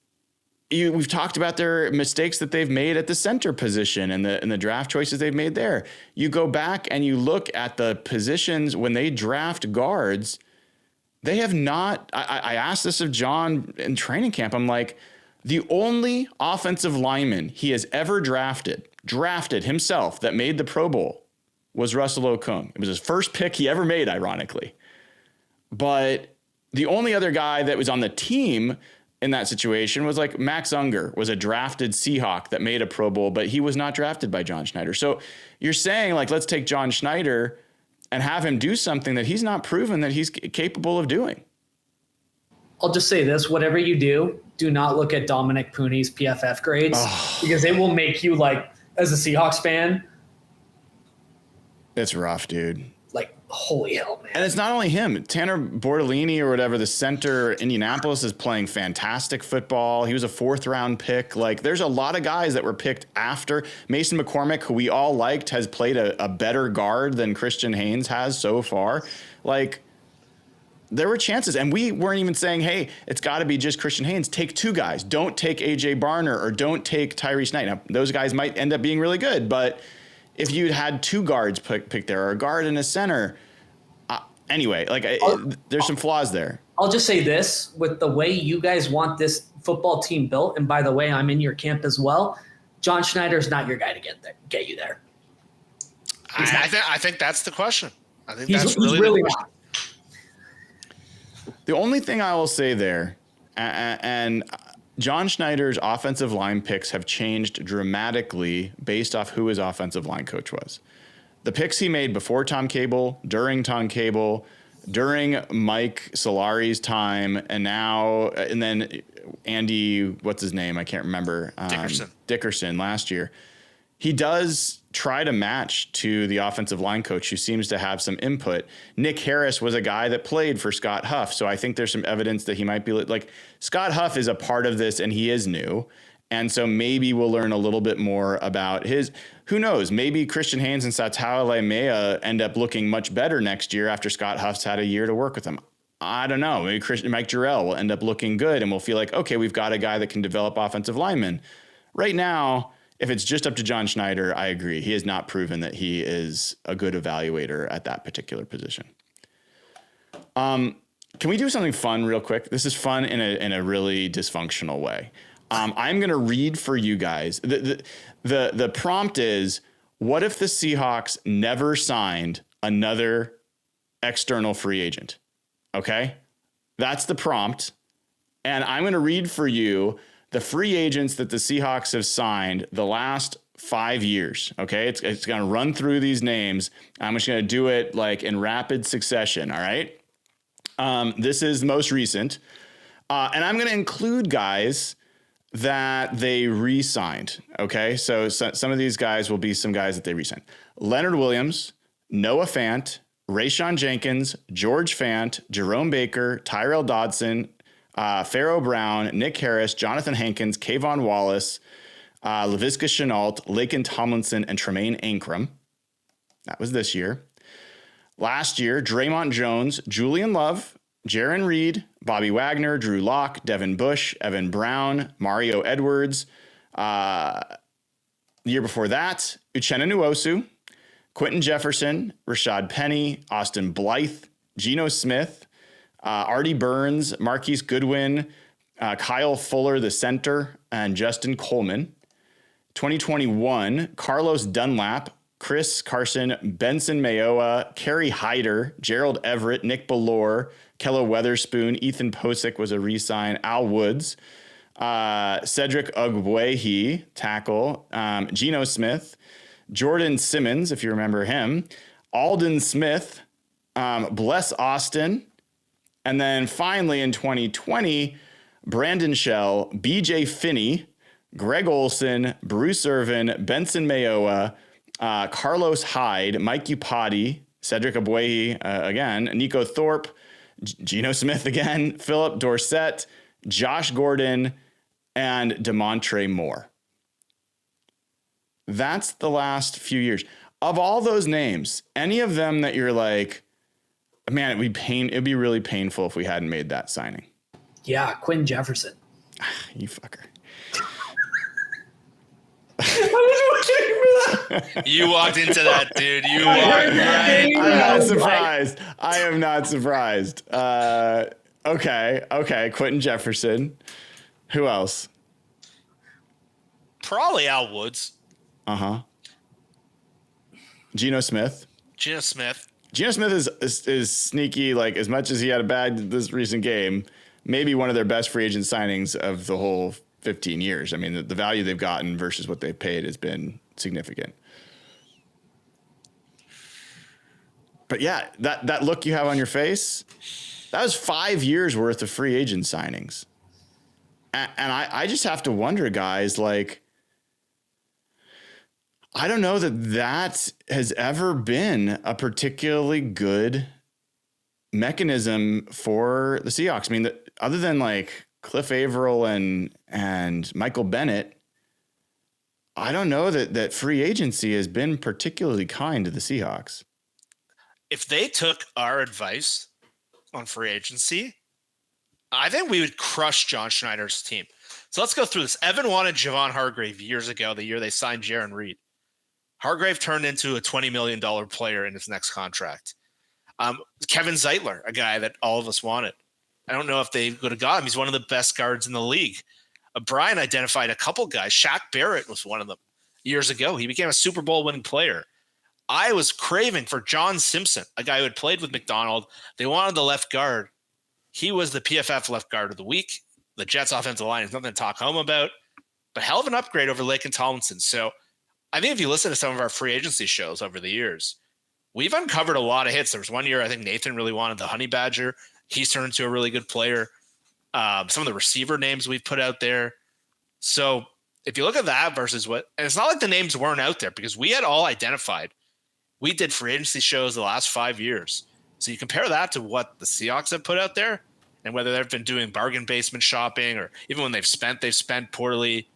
Speaker 1: we've talked about their mistakes that they've made at the center position and the draft choices they've made there. You go back and you look at the positions when they draft guards. They have not. I asked this of John in training camp. I'm like, the only offensive lineman he has ever drafted himself that made the Pro Bowl was Russell Okung. It was his first pick he ever made, ironically. But the only other guy that was on the team in that situation was like Max Unger, was a drafted Seahawk that made a Pro Bowl, but he was not drafted by John Schneider. So you're saying, like, let's take John Schneider and have him do something that he's not proven that he's capable of doing.
Speaker 2: I'll just say this, whatever you do not look at Dominic Pooney's PFF grades because it will make you, like, as a Seahawks fan.
Speaker 1: It's rough, dude.
Speaker 2: Like, holy hell, man.
Speaker 1: And it's not only him. Tanner Bortolini or whatever, the center, Indianapolis, is playing fantastic football. He was a 4th-round pick. Like, there's a lot of guys that were picked after. Mason McCormick, who we all liked, has played a better guard than Christian Haynes has so far. Like, there were chances. And we weren't even saying, hey, it's got to be just Christian Haynes. Take 2 guys. Don't take A.J. Barner or don't take Tyrese Knight. Now, those guys might end up being really good, but if you'd had 2 guards picked there, or a guard and a center, anyway, like there's some flaws there.
Speaker 2: I'll just say this, with the way you guys want this football team built, and by the way, I'm in your camp as well, John Schneider's not your guy to get you there.
Speaker 3: I think that's the question. I think
Speaker 2: he's really not.
Speaker 1: The only thing I will say there, and John Schneider's offensive line picks have changed dramatically based off who his offensive line coach was. The picks he made before Tom Cable, during Tom Cable, during Mike Solari's time, and then Andy, what's his name? I can't remember. Dickerson last year. He does try to match to the offensive line coach who seems to have some input. Nick Harris was a guy that played for Scott Huff. So I think there's some evidence that he might be like Scott Huff is a part of this and he is new. And so maybe we'll learn a little bit more about who knows, maybe Christian Haynes and Satao Laimea end up looking much better next year after Scott Huff's had a year to work with him. I don't know. Maybe Mike Jarrell will end up looking good and we'll feel like, okay, we've got a guy that can develop offensive linemen. Right now, if it's just up to John Schneider, I agree. He has not proven that he is a good evaluator at that particular position. Can we do something fun real quick? This is fun in a really dysfunctional way. I'm going to read for you guys. The prompt is, what if the Seahawks never signed another external free agent? Okay? That's the prompt. And I'm going to read for you the free agents that the Seahawks have signed the last 5 years. Okay. It's going to run through these names. I'm just going to do it like in rapid succession. All right. This is the most recent. And I'm going to include guys that they re-signed. Okay. So some of these guys will be some guys that they re-signed. Leonard Williams, Noah Fant, Rayshon Jenkins, George Fant, Jerome Baker, Tyrell Dodson, Pharaoh Brown, Nick Harris, Jonathan Hankins, Kayvon Wallace, Laviska Shenault, Laken Tomlinson, and Tremaine Ankrum. That was this year. Last year, Draymond Jones, Julian Love, Jaron Reed, Bobby Wagner, Drew Lock, Devin Bush, Evan Brown, Mario Edwards. The year before that, Uchenna Nwosu, Quentin Jefferson, Rashad Penny, Austin Blythe, Geno Smith, Artie Burns, Marquise Goodwin, Kyle Fuller, the center, and Justin Coleman. 2021, Carlos Dunlap, Chris Carson, Benson Mayoa, Kerry Hyder, Gerald Everett, Nick Ballore, Kella Weatherspoon, Ethan Posick was a re-sign, Al Woods, Cedric Ogbuehi, tackle, Geno Smith, Jordan Simmons, if you remember him, Alden Smith, Bless Austin. And then finally in 2020, Brandon Shell, BJ Finney, Greg Olson, Bruce Irvin, Benson Mayoa, Carlos Hyde, Mike Upati, Cedric Abwehi again, Nico Thorpe, Geno Smith again, Philip Dorsett, Josh Gordon, and DeMontre Moore. That's the last few years. Of all those names, any of them that you're like, man, it'd be really painful if we hadn't made that signing.
Speaker 2: Yeah, Quinn Jefferson.
Speaker 1: You fucker.
Speaker 3: You walked into that, dude. You walked right.
Speaker 1: I'm not surprised. I am not surprised. Okay. Quentin Jefferson. Who else?
Speaker 3: Probably Al Woods.
Speaker 1: Geno Smith.
Speaker 3: Geno Smith
Speaker 1: is sneaky. Like, as much as he had a bad this recent game, maybe one of their best free agent signings of the whole 15 years. I mean, the value they've gotten versus what they've paid has been significant. But yeah, that look you have on your face, that was 5 years worth of free agent signings. And I just have to wonder, guys, like, I don't know that has ever been a particularly good mechanism for the Seahawks. I mean, other than like Cliff Averill and Michael Bennett, I don't know that free agency has been particularly kind to the Seahawks.
Speaker 3: If they took our advice on free agency, I think we would crush John Schneider's team. So let's go through this. Evan wanted Javon Hargrave years ago, the year they signed Jaron Reed. Hargrave turned into a $20 million player in his next contract. Kevin Zeitler, a guy that all of us wanted. I don't know if they would have got him. He's one of the best guards in the league. Brian identified a couple guys. Shaq Barrett was one of them years ago. He became a Super Bowl winning player. I was craving for John Simpson, a guy who had played with McDonald. They wanted the left guard. He was the PFF left guard of the week. The Jets offensive line is nothing to talk home about, but hell of an upgrade over Laken Tomlinson. So I think if you listen to some of our free agency shows over the years, we've uncovered a lot of hits. There was one year I think Nathan really wanted the Honey Badger. He's turned into a really good player. Some of the receiver names we've put out there. So if you look at that versus and it's not like the names weren't out there because we had all identified. We did free agency shows the last 5 years. So you compare that to what the Seahawks have put out there and whether they've been doing bargain basement shopping or even when they've spent poorly.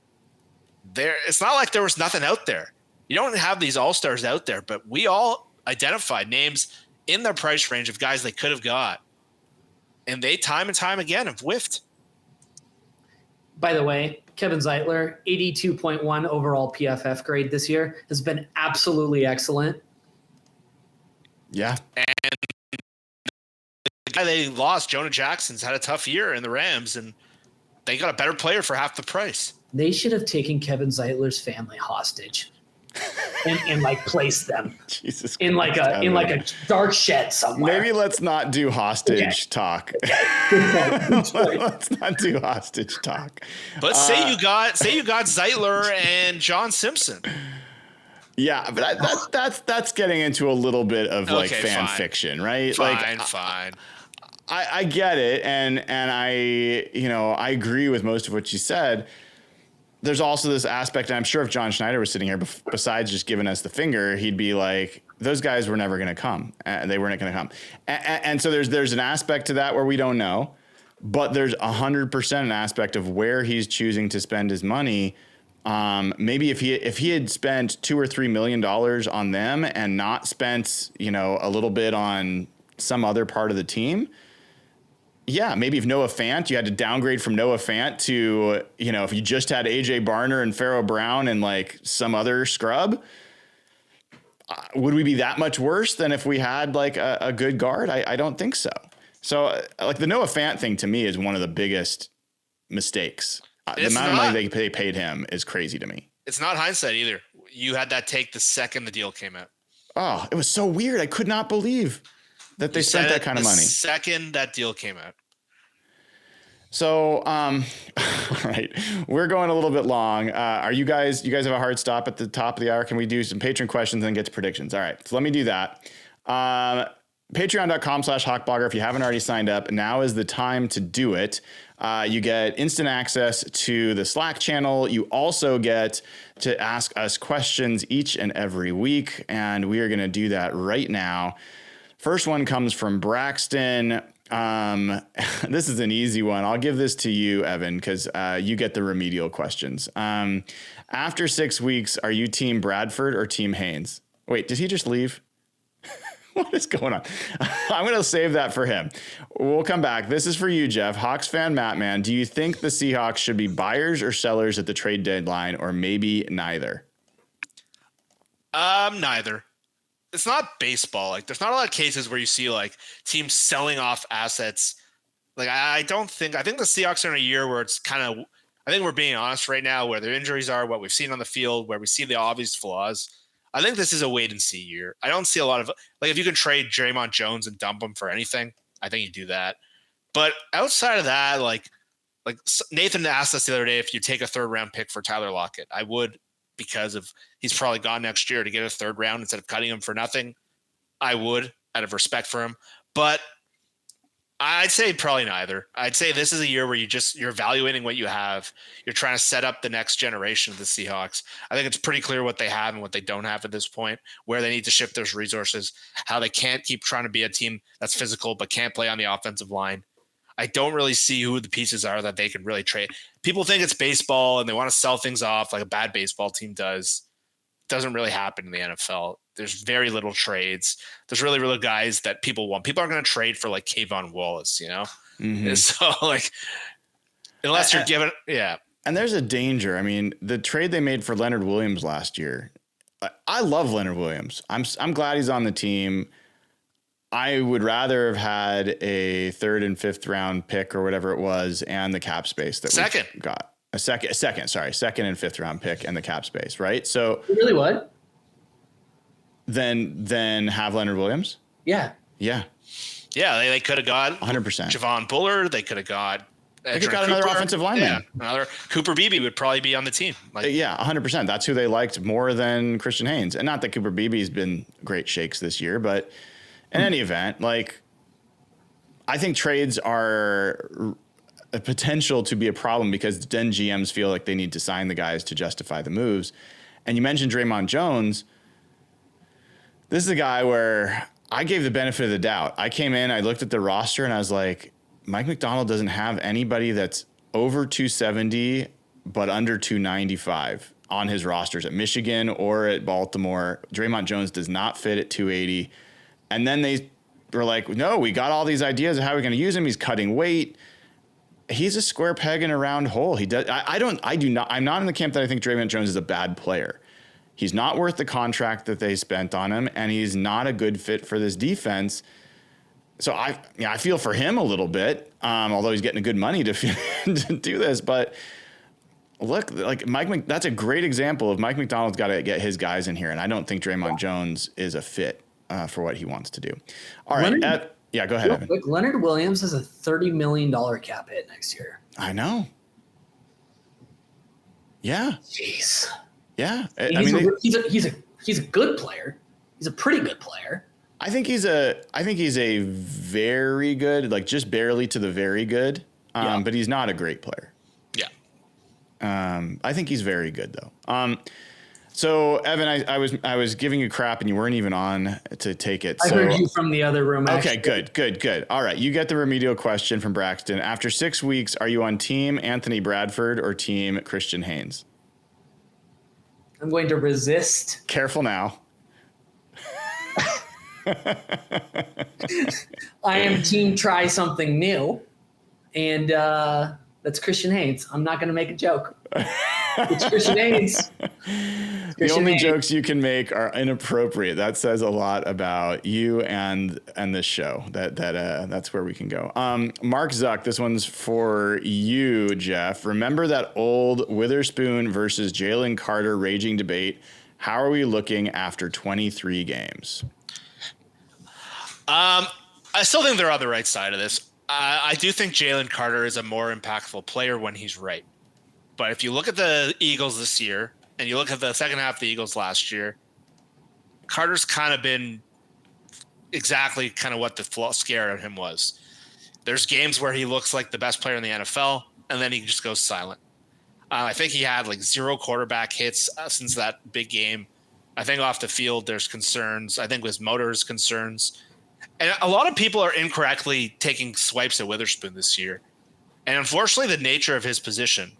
Speaker 3: It's not like there was nothing out there. You don't have these all-stars out there, but we all identified names in their price range of guys they could have got. And they time and time again have whiffed.
Speaker 2: By the way, Kevin Zeitler, 82.1 overall PFF grade this year, has been absolutely excellent.
Speaker 1: Yeah.
Speaker 3: And the guy they lost, Jonah Jackson's had a tough year in the Rams, and they got a better player for half the price.
Speaker 2: They should have taken Kevin Zeitler's family hostage and like placed them
Speaker 1: Jesus
Speaker 2: in like a dark shed somewhere.
Speaker 1: Maybe let's not do hostage talk.
Speaker 2: Good point.
Speaker 1: Let's not do hostage talk.
Speaker 3: But say you got Zeitler and John Simpson.
Speaker 1: Yeah, but that's getting into a little bit of like fan fiction, right?
Speaker 3: Fine.
Speaker 1: I get it, and I agree with most of what you said. There's also this aspect, and I'm sure if John Schneider was sitting here, besides just giving us the finger, he'd be like, those guys were never going to come. They weren't going to come. And so there's an aspect to that where we don't know, but there's 100% an aspect of where he's choosing to spend his money. Maybe if he had spent $2 or $3 million on them and not spent, a little bit on some other part of the team. Yeah, maybe if Noah Fant, you had to downgrade from Noah Fant to, if you just had AJ Barner and Pharaoh Brown and like some other scrub, would we be that much worse than if we had like a good guard? I don't think so. So like the Noah Fant thing to me is one of the biggest mistakes. The amount of money they paid him is crazy to me.
Speaker 3: It's not hindsight either. You had that take the second the deal came out.
Speaker 1: Oh, it was so weird. I could not believe that they spent that kind of money.
Speaker 3: The second that deal came out.
Speaker 1: So, all right, we're going a little bit long. Are you guys have a hard stop at the top of the hour? Can we do some patron questions and get to predictions? All right, so let me do that. Patreon.com/Hawkblogger. If you haven't already signed up, now is the time to do it. You get instant access to the Slack channel. You also get to ask us questions each and every week, and we are going to do that right now. First one comes from Braxton. This is an easy one. I'll give this to you, Evan, because you get the remedial questions. After 6 weeks, are you Team Bradford or Team Haynes? Wait, did he just leave? What is going on? I'm going to save that for him. We'll come back. This is for you, Jeff. Hawks fan, Matt, man. Do you think the Seahawks should be buyers or sellers at the trade deadline, or maybe neither?
Speaker 3: Neither. It's not baseball. Like, there's not a lot of cases where you see like teams selling off assets. Like, I think the Seahawks are in a year where it's kind of, I think we're being honest right now, where their injuries are, what we've seen on the field, where we see the obvious flaws. I think this is a wait and see year. I don't see a lot of, like, if you can trade Draymond Jones and dump him for anything, I think you do that. But outside of that, like Nathan asked us the other day if you take a 3rd round pick for Tyler Lockett. I would, because of he's probably gone next year, to get a 3rd round instead of cutting him for nothing. I would, out of respect for him. But I'd say probably neither. I'd say this is a year where you're evaluating what you have. You're trying to set up the next generation of the Seahawks. I think it's pretty clear what they have and what they don't have at this point, where they need to shift those resources, how they can't keep trying to be a team that's physical but can't play on the offensive line. I don't really see who the pieces are that they can really trade. People think it's baseball and they want to sell things off like a bad baseball team does. It doesn't really happen in the NFL. There's very little trades. There's really, really guys that people want. People aren't going to trade for like Kayvon Wallace, you know? Mm-hmm. So like, unless you're given, yeah.
Speaker 1: And there's a danger. I mean, the trade they made for Leonard Williams last year, I love Leonard Williams. I'm glad he's on the team. I would rather have had a 3rd and 5th round pick or whatever it was, and the cap space that we got. A second and 5th round pick and the cap space, right? So
Speaker 2: really what?
Speaker 1: Then have Leonard Williams?
Speaker 2: Yeah.
Speaker 3: Yeah, they could have got
Speaker 1: 100%.
Speaker 3: Javon Bullard. They could have got
Speaker 1: another offensive lineman.
Speaker 3: Yeah, another Cooper Beebe would probably be on the team. Like,
Speaker 1: yeah, 100%. That's who they liked more than Christian Haynes. And not that Cooper Beebe's been great shakes this year, but in any event, like, I think trades are a potential to be a problem because then GMs feel like they need to sign the guys to justify the moves. And you mentioned Draymond Jones. This is a guy where I gave the benefit of the doubt. I came in, I looked at the roster, and I was like, Mike Macdonald doesn't have anybody that's over 270 but under 295 on his rosters at Michigan or at Baltimore. Draymond Jones does not fit at 280. And then they were like, no, we got all these ideas of how we're going to use him. He's cutting weight. He's a square peg in a round hole. I'm not in the camp that I think Draymond Jones is a bad player. He's not worth the contract that they spent on him, and he's not a good fit for this defense. So I feel for him a little bit, although he's getting good money to do this. But look, like that's a great example of Mike Macdonald's got to get his guys in here, and I don't think Draymond Jones is a fit for what he wants to do. All right, go ahead, Evan.
Speaker 2: Leonard Williams has a $30 million cap hit next year.
Speaker 1: I know. Yeah.
Speaker 2: Jeez.
Speaker 1: Yeah,
Speaker 2: he's a good player. He's a pretty good player.
Speaker 1: I think he's a very good, like just barely to the very good, but he's not a great player.
Speaker 3: Yeah.
Speaker 1: I think he's very good though. So Evan, I was giving you crap and you weren't even on to take it.
Speaker 2: I heard you from the other room.
Speaker 1: Okay, good. All right, you get the remedial question from Braxton. After 6 weeks, are you on team Anthony Bradford or team Christian Haynes?
Speaker 2: I'm going to resist.
Speaker 1: Careful now.
Speaker 2: I am team try something new. And that's Christian Haynes. I'm not going to make a joke. It's Christian Haynes.
Speaker 1: The only jokes you can make are inappropriate. That says a lot about you and this show. That's where we can go. Mark Zuck, this one's for you, Jeff. Remember that old Witherspoon versus Jalen Carter raging debate? How are we looking after 23 games?
Speaker 3: I still think they're on the right side of this. I do think Jalen Carter is a more impactful player when he's right. But if you look at the Eagles this year and you look at the second half of the Eagles last year, Carter's kind of been exactly kind of what the scare of him was. There's games where he looks like the best player in the NFL, and then he just goes silent. I think he had like 0 quarterback hits since that big game. I think off the field, there's concerns. I think with motors concerns. And a lot of people are incorrectly taking swipes at Witherspoon this year. And unfortunately, the nature of his position,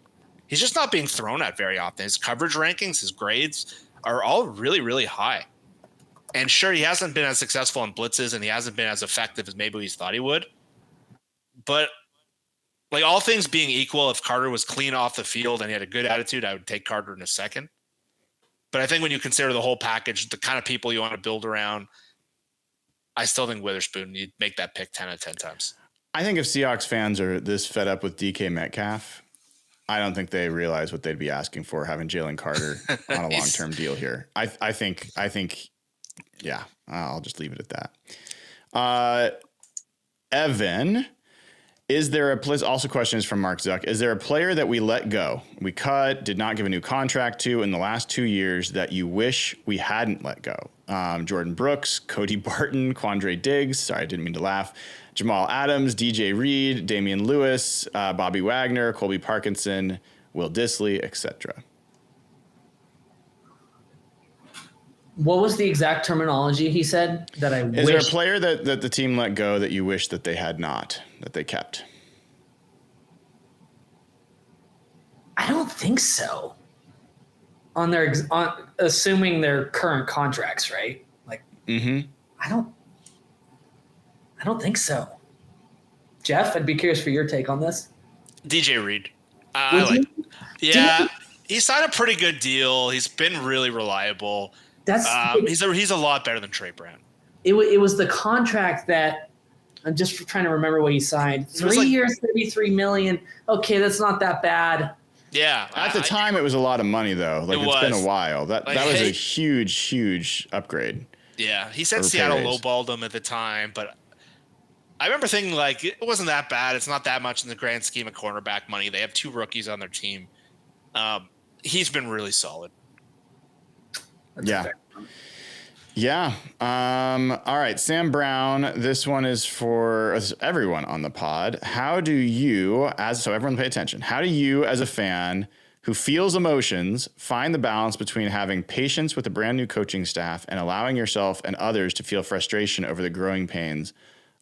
Speaker 3: he's just not being thrown at very often. His coverage rankings, his grades are all really, really high. And sure, he hasn't been as successful in blitzes and he hasn't been as effective as maybe we thought he would. But like all things being equal, if Carter was clean off the field and he had a good attitude, I would take Carter in a second. But I think when you consider the whole package, the kind of people you want to build around, I still think Witherspoon, you'd make that pick 10 out of 10 times.
Speaker 1: I think if Seahawks fans are this fed up with DK Metcalf, I don't think they realize what they'd be asking for having Jalen Carter on a long-term deal here. I think, yeah, I'll just leave it at that. Evan, is there also question is from Mark Zuck. Is there a player that we let go, we cut, did not give a new contract to in the last 2 years that you wish we hadn't let go? Jordan Brooks, Cody Barton, Quandre Diggs. Sorry, I didn't mean to laugh. Jamal Adams, DJ Reed, Damian Lewis, Bobby Wagner, Colby Parkinson, Will Dissly, etc.
Speaker 2: What was the exact terminology he said that I wish?
Speaker 1: Is there a player that the team let go that you wish that they had not, that they kept?
Speaker 2: I don't think so. On assuming their current contracts, right? Like, I don't think so. Jeff, I'd be curious for your take on this.
Speaker 3: DJ Reed. He signed a pretty good deal. He's been really reliable. He's a lot better than Trey Brown.
Speaker 2: It was the contract that I'm just trying to remember what he signed. 3 years, $33 million. Okay, that's not that bad.
Speaker 3: Yeah.
Speaker 1: At the time, it was a lot of money, though. Like, it's been a while. That was a huge upgrade.
Speaker 3: Yeah, he said Seattle lowballed him at the time, but I remember thinking, like, it wasn't that bad. It's not that much in the grand scheme of cornerback money. They have 2 rookies on their team. He's been really solid.
Speaker 1: Yeah. All right. Sam Brown. This one is for everyone on the pod. How do you, so everyone pay attention. How do you, as a fan who feels emotions, find the balance between having patience with a brand new coaching staff and allowing yourself and others to feel frustration over the growing pains,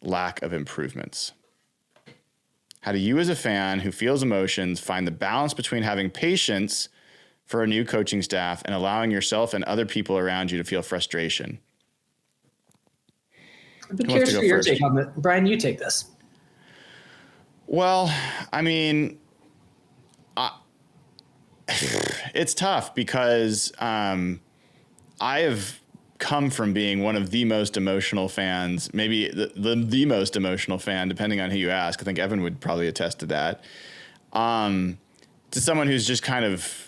Speaker 1: lack of improvements? How do you, as a fan who feels emotions, find the balance between having patience for a new coaching staff and allowing yourself and other people around you to feel frustration?
Speaker 2: I'd be curious for your take on that. Brian, you take this.
Speaker 1: Well, I mean, it's tough because I have come from being one of the most emotional fans, maybe the most emotional fan, depending on who you ask. I think Evan would probably attest to that. To someone who's just kind of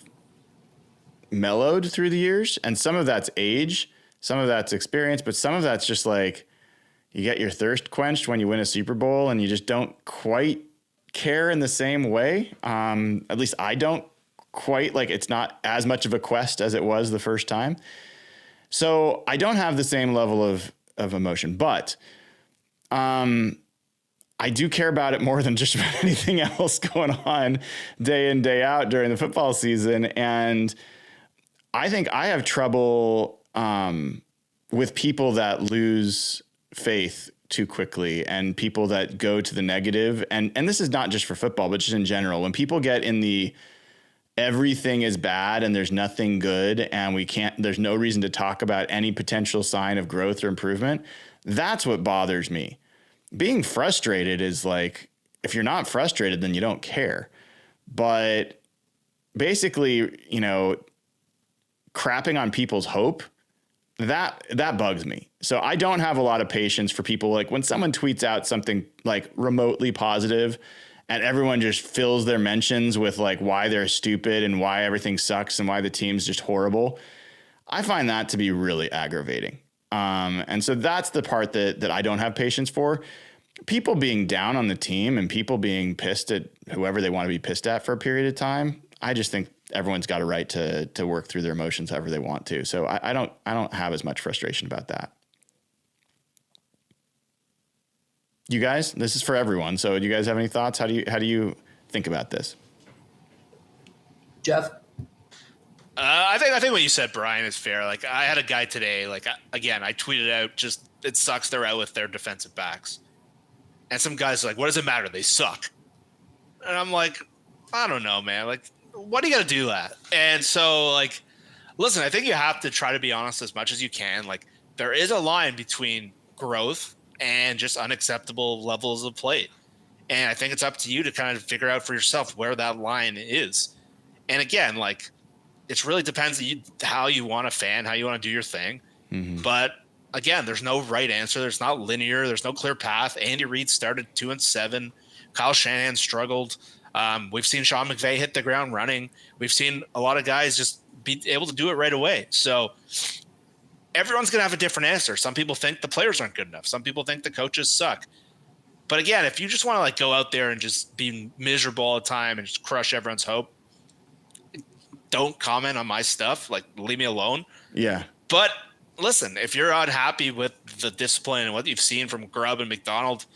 Speaker 1: mellowed through the years, and some of that's age, some of that's experience, but some of that's just like you get your thirst quenched when you win a Super Bowl and you just don't quite care in the same way. At least I don't quite, like, it's not as much of a quest as it was the first time. So I don't have the same level of emotion, but I do care about it more than just about anything else going on day in, day out during the football season. And I think I have trouble with people that lose faith too quickly and people that go to the negative. And this is not just for football, but just in general. When people get in the everything is bad and there's nothing good and there's no reason to talk about any potential sign of growth or improvement, that's what bothers me. Being frustrated is like, if you're not frustrated, then you don't care. But basically, crapping on people's hope, that bugs me. So I don't have a lot of patience for people. Like when someone tweets out something like remotely positive and everyone just fills their mentions with like why they're stupid and why everything sucks and why the team's just horrible, I find that to be really aggravating. And so that's the part that I don't have patience for. People being down on the team and people being pissed at whoever they want to be pissed at for a period of time, I just think everyone's got a right to work through their emotions however they want to. So I don't have as much frustration about that. You guys, this is for everyone. So do you guys have any thoughts? How do you think about this?
Speaker 2: Jeff?
Speaker 3: I think what you said, Brian, is fair. Like, I had a guy today, like, again, I tweeted out, just, it sucks they're out with their defensive backs. And some guys are like, what does it matter? They suck. And I'm like, I don't know, man. Like, what do you got to do that? And so, like, listen, I think you have to try to be honest as much as you can. Like, there is a line between growth and just unacceptable levels of play. And I think it's up to you to kind of figure out for yourself where that line is. And again, like, it really depends how you want to fan, how you want to do your thing. Mm-hmm. But again, there's no right answer. There's not linear. There's no clear path. Andy Reid started 2-7. Kyle Shanahan struggled. We've seen Sean McVay hit the ground running. We've seen a lot of guys just be able to do it right away. So everyone's going to have a different answer. Some people think the players aren't good enough. Some people think the coaches suck. But again, if you just want to like go out there and just be miserable all the time and just crush everyone's hope, don't comment on my stuff. Like, leave me alone.
Speaker 1: Yeah.
Speaker 3: But listen, if you're unhappy with the discipline and what you've seen from Grubb and McDonald,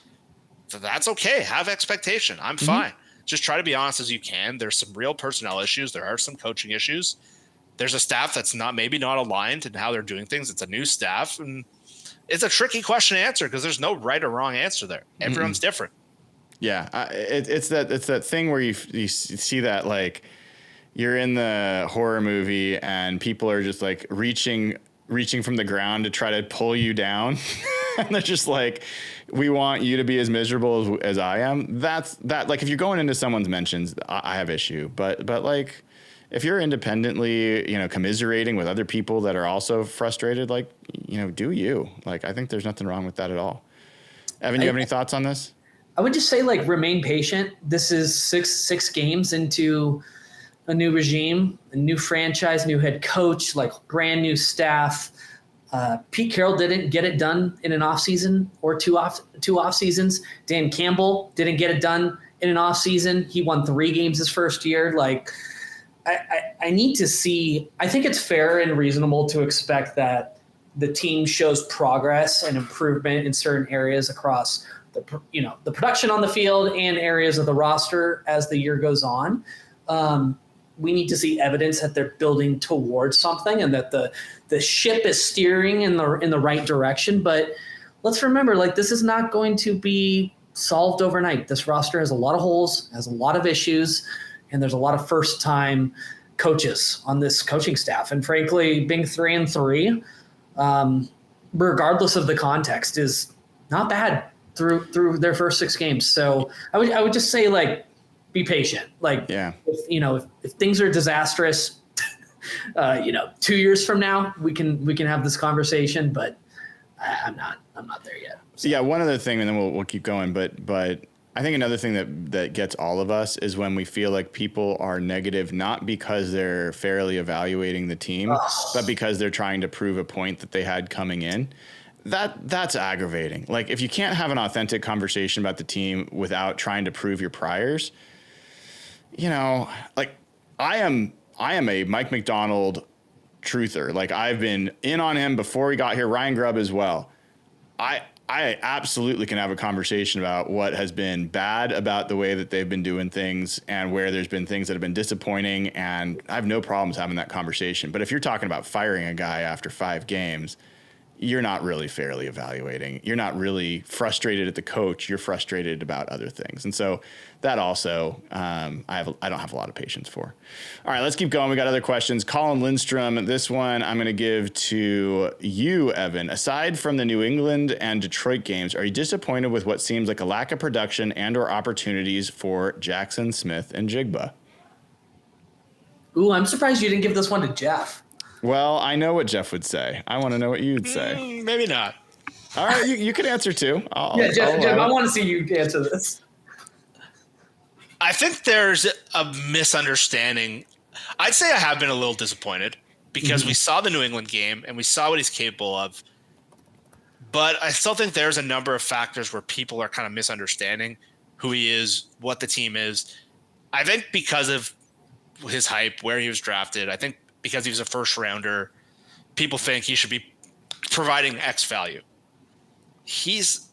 Speaker 3: that's okay. Have expectation. I'm fine. Just try to be honest as you can. There's some real personnel issues. There are some coaching issues. There's a staff that's maybe not aligned in how they're doing things. It's a new staff, and it's a tricky question to answer because there's no right or wrong answer there. Everyone's different. Yeah.
Speaker 1: It's that thing where you see that, like, you're in the horror movie and people are just like reaching from the ground to try to pull you down. And they're just like, we want you to be as miserable as I am. That's like, if you're going into someone's mentions, I have issue, but like, if you're independently, commiserating with other people that are also frustrated, like, do you. Like, I think there's nothing wrong with that at all. Evan, you have any thoughts on this?
Speaker 2: I would just say, like, remain patient. This is six games into a new regime, a new franchise, new head coach, like brand new staff. Pete Carroll didn't get it done in an offseason or two off seasons. Dan Campbell didn't get it done in an offseason. He won 3 games his first year. Like, I need to see. I think it's fair and reasonable to expect that the team shows progress and improvement in certain areas across the production on the field and areas of the roster as the year goes on. We need to see evidence that they're building towards something and that the ship is steering in the right direction. But let's remember, like, this is not going to be solved overnight. This roster has a lot of holes, has a lot of issues, and there's a lot of first-time coaches on this coaching staff. And frankly, being 3-3, regardless of the context, is not bad through their first 6 games. So I would just say, like, be patient. Like,
Speaker 1: yeah.
Speaker 2: If things are disastrous, 2 years from now, we can have this conversation, but I'm not there yet.
Speaker 1: So. Yeah. One other thing, and then we'll keep going, but I think another thing that gets all of us is when we feel like people are negative, not because they're fairly evaluating the team, but because they're trying to prove a point that they had coming in. That's aggravating. Like, if you can't have an authentic conversation about the team without trying to prove your priors, like, I am a Mike McDonald truther. Like, I've been in on him before he got here. Ryan Grubb as well. I absolutely can have a conversation about what has been bad about the way that they've been doing things and where there's been things that have been disappointing, and I have no problems having that conversation. But if you're talking about firing a guy after 5 games, you're not really fairly evaluating. You're not really frustrated at the coach. You're frustrated about other things. And so that also, I don't have a lot of patience for. All right, let's keep going. We got other questions. Colin Lindstrom, this one I'm going to give to you, Evan. Aside from the New England and Detroit games, are you disappointed with what seems like a lack of production and or opportunities for Jackson, Smith, and Jigba?
Speaker 2: Ooh, I'm surprised you didn't give this one to Jeff.
Speaker 1: Well, I know what Jeff would say. I want to know what you'd say.
Speaker 3: Maybe not.
Speaker 1: All right, you can answer too.
Speaker 2: Jeff, I want to see you answer this.
Speaker 3: I think there's a misunderstanding. I'd say I have been a little disappointed because we saw the New England game and we saw what he's capable of. But I still think there's a number of factors where people are kind of misunderstanding who he is, what the team is. I think because of his hype, where he was drafted, I think because he was a first rounder, people think he should be providing X value. He's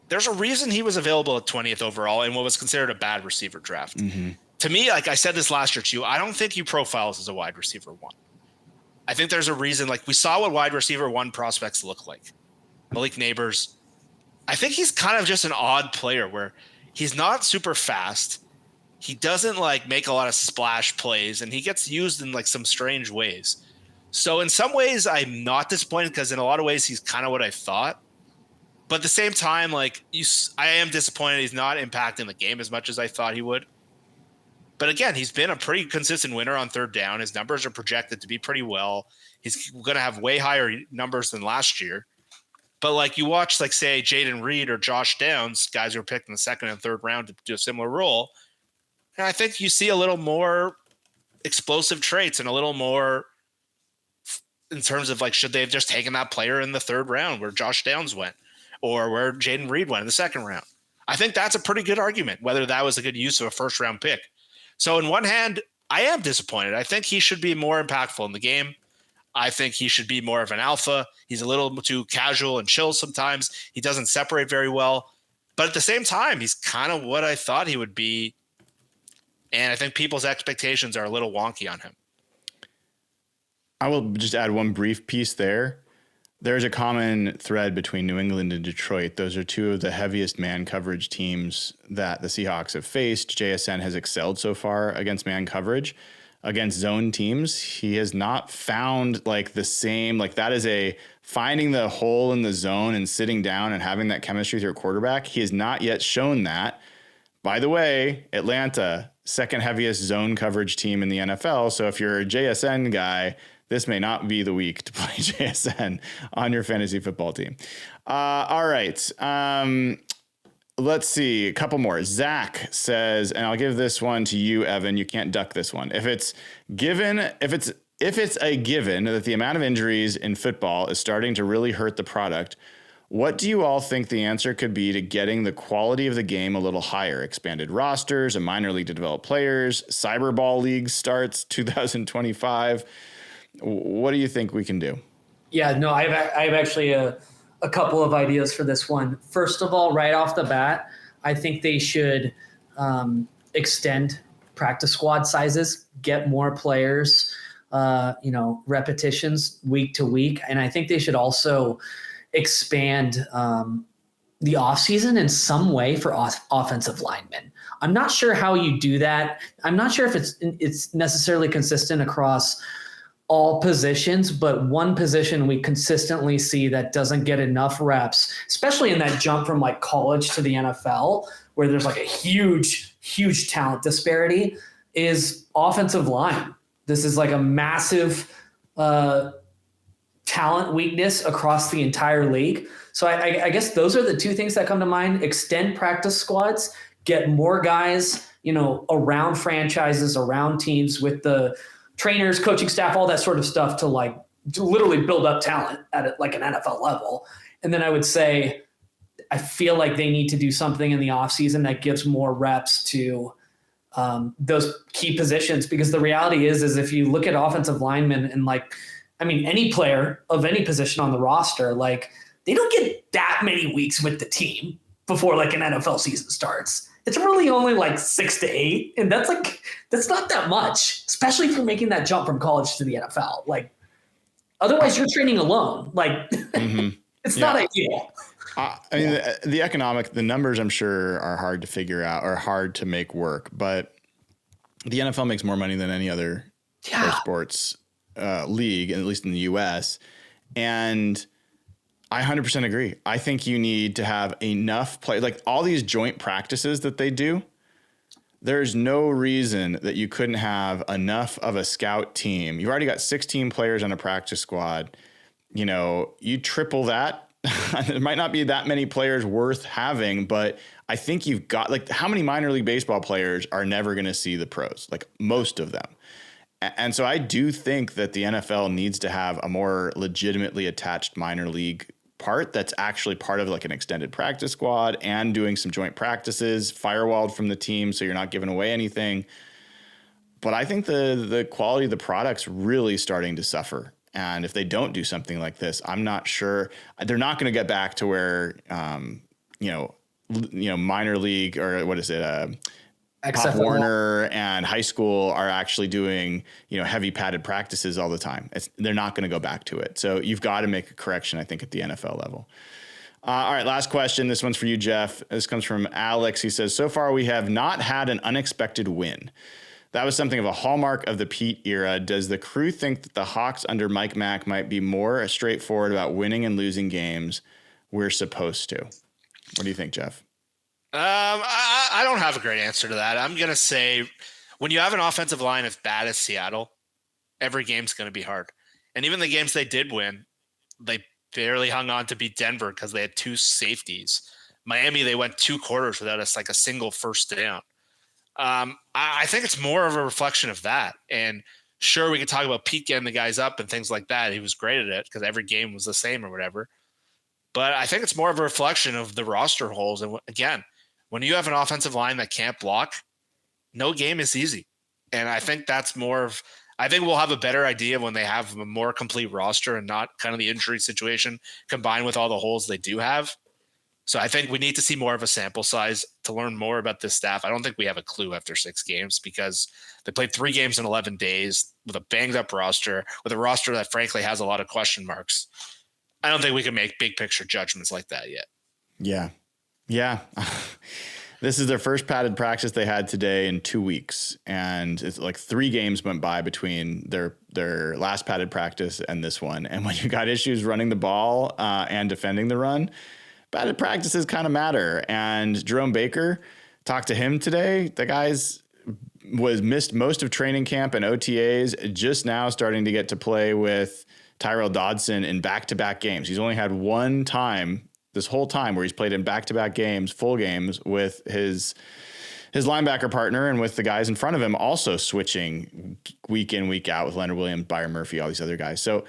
Speaker 3: there's a reason he was available at 20th overall in what was considered a bad receiver draft. To me, like I said this last year too, I don't think he profiles as a wide receiver 1. I think there's a reason. Like we saw what wide receiver 1 prospects look like. Malik Neighbors. I think he's kind of just an odd player where he's not super fast. He doesn't like make a lot of splash plays, and he gets used in like some strange ways. So in some ways, I'm not disappointed because in a lot of ways, he's kind of what I thought. But at the same time, like I am disappointed he's not impacting the game as much as I thought he would. But again, he's been a pretty consistent winner on third down. His numbers are projected to be pretty well. He's going to have way higher numbers than last year. But like you watch, like say Jaden Reed or Josh Downs, guys who were picked in the second and third round to do a similar role. And I think you see a little more explosive traits and a little more in terms of like, should they have just taken that player in the third round where Josh Downs went or where Jaden Reed went in the second round? I think that's a pretty good argument, whether that was a good use of a first round pick. So in one hand, I am disappointed. I think he should be more impactful in the game. I think he should be more of an alpha. He's a little too casual and chill sometimes. He doesn't separate very well. But at the same time, he's kind of what I thought he would be. And I think people's expectations are a little wonky on him.
Speaker 1: I will just add one brief piece there. There's a common thread between New England and Detroit. Those are two of the heaviest man coverage teams that the Seahawks have faced. JSN has excelled so far against man coverage. Against zone teams, he has not found like the same, like that is a finding the hole in the zone and sitting down and having that chemistry with your quarterback. He has not yet shown that. By the way, Atlanta, second heaviest zone coverage team in the NFL. So if you're a JSN guy, this may not be the week to play JSN on your fantasy football team. All right. Let's see. A couple more. Zach says, and I'll give this one to you, Evan. You can't duck this one. If it's a given that the amount of injuries in football is starting to really hurt the product, what do you all think the answer could be to getting the quality of the game a little higher? Expanded rosters, a minor league to develop players, cyberball league starts 2025. What do you think we can do?
Speaker 2: Yeah, no, I have actually a couple of ideas for this one. First of all, right off the bat, I think they should extend practice squad sizes, get more players, repetitions week to week. And I think they should also expand the offseason in some way for offensive linemen. I'm not sure how you do that. I'm not sure if it's necessarily consistent across all positions, but one position we consistently see that doesn't get enough reps, especially in that jump from like college to the NFL, where there's like a huge talent disparity, is offensive line. This is like a massive talent weakness across the entire league. So I guess those are the two things that come to mind. Extend practice squads, get more guys, around franchises, around teams with the trainers, coaching staff, all that sort of stuff to literally build up talent at like an NFL level. And then I would say, I feel like they need to do something in the offseason that gives more reps to those key positions, because the reality is if you look at offensive linemen and any player of any position on the roster, they don't get that many weeks with the team before like an NFL season starts. It's really only 6 to 8. And that's not that much, especially for making that jump from college to the NFL. Otherwise you're training alone. It's not ideal.
Speaker 1: The numbers I'm sure are hard to figure out or hard to make work, but the NFL makes more money than any other sports league, at least in the US. And I 100% agree. I think you need to have enough play, like all these joint practices that they do. There's no reason that you couldn't have enough of a scout team. You've already got 16 players on a practice squad. You triple that. There might not be that many players worth having, but I think you've got how many minor league baseball players are never going to see the pros? Most of them. And so I do think that the NFL needs to have a more legitimately attached minor league part that's actually part of an extended practice squad and doing some joint practices, firewalled from the team so you're not giving away anything. But I think the quality of the product's really starting to suffer. And if they don't do something like this, I'm not sure. They're not going to get back to where minor league, or what is it? Pop
Speaker 2: XFL.
Speaker 1: Warner and high school are actually doing, heavy padded practices all the time. They're not going to go back to it. So you've got to make a correction, I think, at the NFL level. All right, last question. This one's for you, Jeff. This comes from Alex. He says, so far we have not had an unexpected win. That was something of a hallmark of the Pete era. Does the crew think that the Hawks under Mike Mack might be more straightforward about winning and losing games we're supposed to? What do you think, Jeff?
Speaker 3: I don't have a great answer to that. I'm going to say when you have an offensive line as bad as Seattle, every game's going to be hard. And even the games they did win, they barely hung on to beat Denver because they had 2 safeties. Miami, they went 2 quarters without a single first down. I think it's more of a reflection of that. And sure, we could talk about Pete getting the guys up and things like that. He was great at it because every game was the same or whatever. But I think it's more of a reflection of the roster holes. And again, when you have an offensive line that can't block, no game is easy. And I think that's I think we'll have a better idea when they have a more complete roster and not kind of the injury situation combined with all the holes they do have. So I think we need to see more of a sample size to learn more about this staff. I don't think we have a clue after 6 games because they played 3 games in 11 days with a banged up roster, with a roster that frankly has a lot of question marks. I don't think we can make big picture judgments like that yet.
Speaker 1: Yeah. Yeah. This is their first padded practice they had today in 2 weeks. And it's like 3 games went by between their last padded practice and this one. And when you got issues running the ball and defending the run, padded practices kind of matter. And Jerome Baker, talked to him today. The guy's missed most of training camp and OTAs, just now starting to get to play with Tyrell Dodson in back-to-back games. He's only had one time this whole time where he's played in back-to-back games, full games, with his linebacker partner and with the guys in front of him also switching week in, week out with Leonard Williams, Byron Murphy, all these other guys. So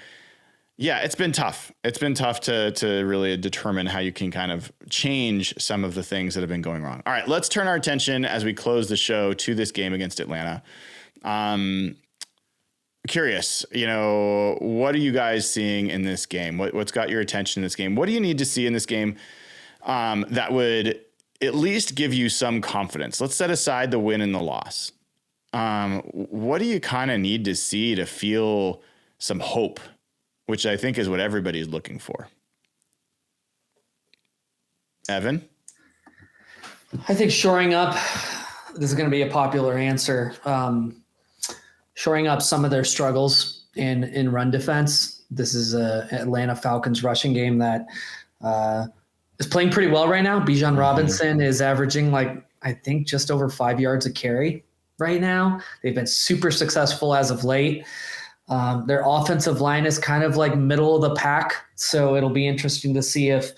Speaker 1: yeah, it's been tough. It's been tough to really determine how you can kind of change some of the things that have been going wrong. All right, let's turn our attention as we close the show to this game against Atlanta. Curious, what are you guys seeing in this game? What's got your attention in this game? What do you need to see in this game that would at least give you some confidence? Let's set aside the win and the loss. What do you kind of need to see to feel some hope, which I think is what everybody's looking for? Evan?
Speaker 2: I think shoring up, this is going to be a popular answer. Shoring up some of their struggles in run defense. This is a Atlanta Falcons rushing game that is playing pretty well right now. Bijan Robinson is averaging I think just over 5 yards a carry right now. They've been super successful as of late. Their offensive line is kind of middle of the pack. So it'll be interesting to see if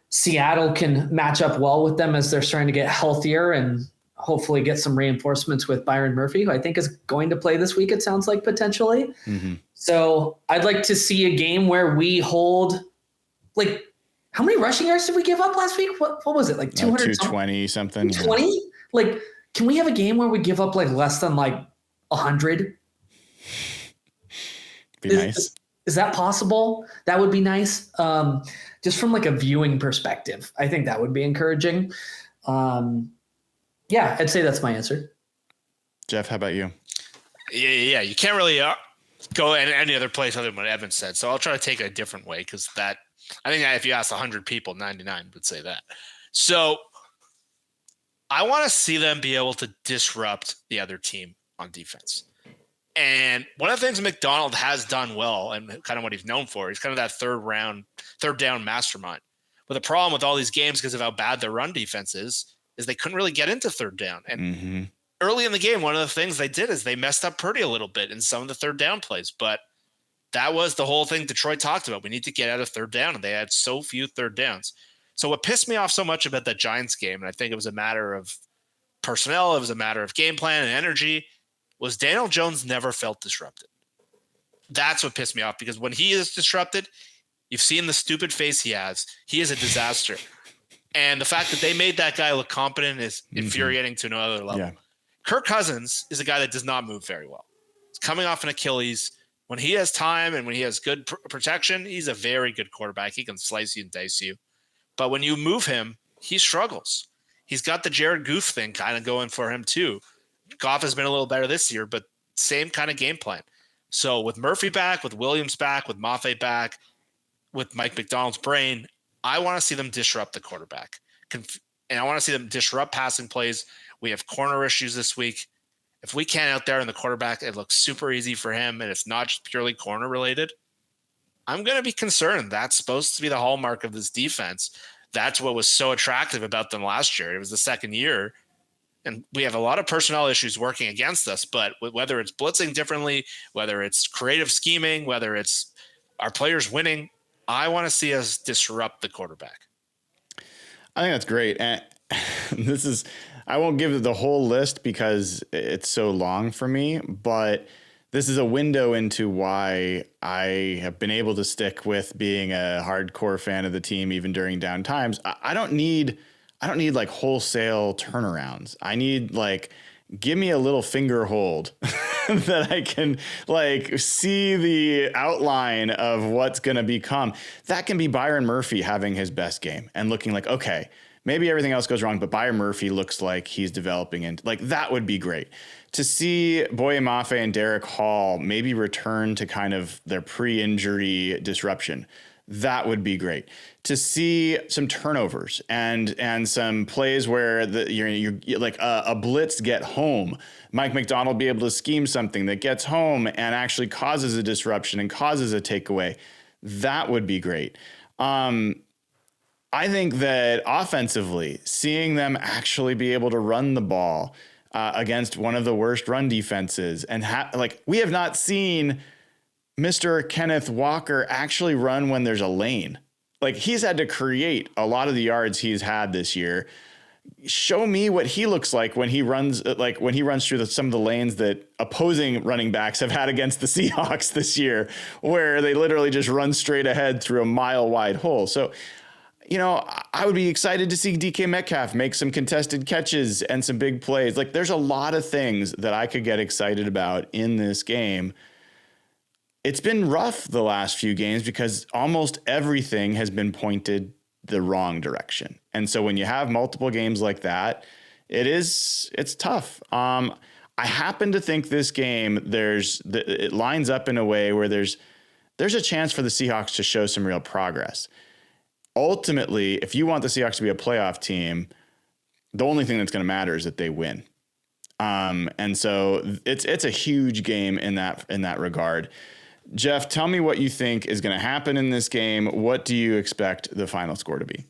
Speaker 2: Seattle can match up well with them as they're starting to get healthier and hopefully get some reinforcements with Byron Murphy, who I think is going to play this week, it sounds like, potentially. Mm-hmm. So I'd like to see a game where we hold, how many rushing yards did we give up last week? What was it, 200?
Speaker 1: 220 something.
Speaker 2: 220? Can we have a game where we give up less than 100?
Speaker 1: Be nice.
Speaker 2: Is that possible? That would be nice. Just from a viewing perspective, I think that would be encouraging. Yeah, I'd say that's my answer.
Speaker 1: Jeff, how about you?
Speaker 3: Yeah. You can't really go in any other place other than what Evan said. So I'll try to take it a different way because I think if you asked 100 people, 99 would say that. So I want to see them be able to disrupt the other team on defense. And one of the things McDonald has done well and kind of what he's known for, he's kind of that third down mastermind. But the problem with all these games because of how bad their run defense is they couldn't really get into third down. And early in the game, one of the things they did is they messed up Purdy a little bit in some of the third down plays. But that was the whole thing Detroit talked about. We need to get out of third down, and they had so few third downs. So what pissed me off so much about that Giants game, and I think it was a matter of personnel, it was a matter of game plan and energy, was Daniel Jones never felt disrupted. That's what pissed me off because when he is disrupted, you've seen the stupid face he has. He is a disaster. And the fact that they made that guy look competent is infuriating to another level. Yeah. Kirk Cousins is a guy that does not move very well. He's coming off an Achilles. When he has time and when he has good protection, he's a very good quarterback. He can slice you and dice you. But when you move him, he struggles. He's got the Jared Goff thing kind of going for him too. Goff has been a little better this year, but same kind of game plan. So with Murphy back, with Williams back, with Mafe back, with Mike McDonald's brain, I want to see them disrupt the quarterback. And I want to see them disrupt passing plays. We have corner issues this week. If we can't out there in the quarterback, it looks super easy for him, and it's not just purely corner related. I'm going to be concerned. That's supposed to be the hallmark of this defense. That's what was so attractive about them last year. It was the second year, and we have a lot of personnel issues working against us, but whether it's blitzing differently, whether it's creative scheming, whether it's our players winning, I want to see us disrupt the quarterback.
Speaker 1: I think that's great. And I won't give the whole list because it's so long for me, but this is a window into why I have been able to stick with being a hardcore fan of the team, even during down times. I don't need like wholesale turnarounds. I need like, give me a little finger hold that I can like see the outline of what's going to become. That can be Byron Murphy having his best game and looking like, okay, maybe everything else goes wrong, but Byron Murphy looks like he's developing into like, that would be great. To see Boye Mafe and Derek Hall maybe return to kind of their pre-injury disruption. That would be great. To see some turnovers and some plays where you're like a blitz get home. Mike McDonald be able to scheme something that gets home and actually causes a disruption and causes a takeaway. That would be great. I think that offensively, seeing them actually be able to run the ball against one of the worst run defenses and we have not seen Mr. Kenneth Walker actually run when there's a lane. Like he's had to create a lot of the yards he's had this year. Show me what he looks like when he runs, through some of the lanes that opposing running backs have had against the Seahawks this year, where they literally just run straight ahead through a mile wide hole. So, I would be excited to see DK Metcalf make some contested catches and some big plays. Like there's a lot of things that I could get excited about in this game. It's been rough the last few games because almost everything has been pointed the wrong direction. And so when you have multiple games like that, it's tough. I happen to think this game, it lines up in a way where there's a chance for the Seahawks to show some real progress. Ultimately, if you want the Seahawks to be a playoff team, the only thing that's going to matter is that they win. And so it's a huge game in that regard. Jeff, tell me what you think is going to happen in this game. What do you expect the final score to be?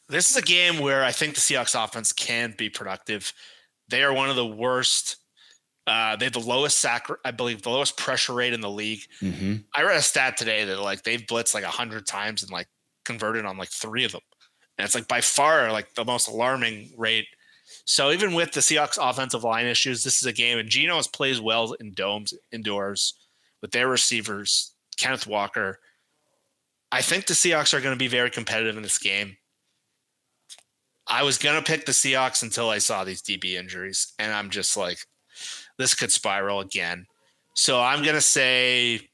Speaker 3: This is a game where I think the Seahawks offense can be productive. They are one of the worst. They have the lowest the lowest pressure rate in the league. Mm-hmm. I read a stat today that they've blitzed 100 times and converted on 3 of them. And it's by far the most alarming rate. So even with the Seahawks offensive line issues, this is a game, and Geno plays well in domes indoors with their receivers, Kenneth Walker. I think the Seahawks are going to be very competitive in this game. I was going to pick the Seahawks until I saw these DB injuries, and I'm just this could spiral again. So I'm going to say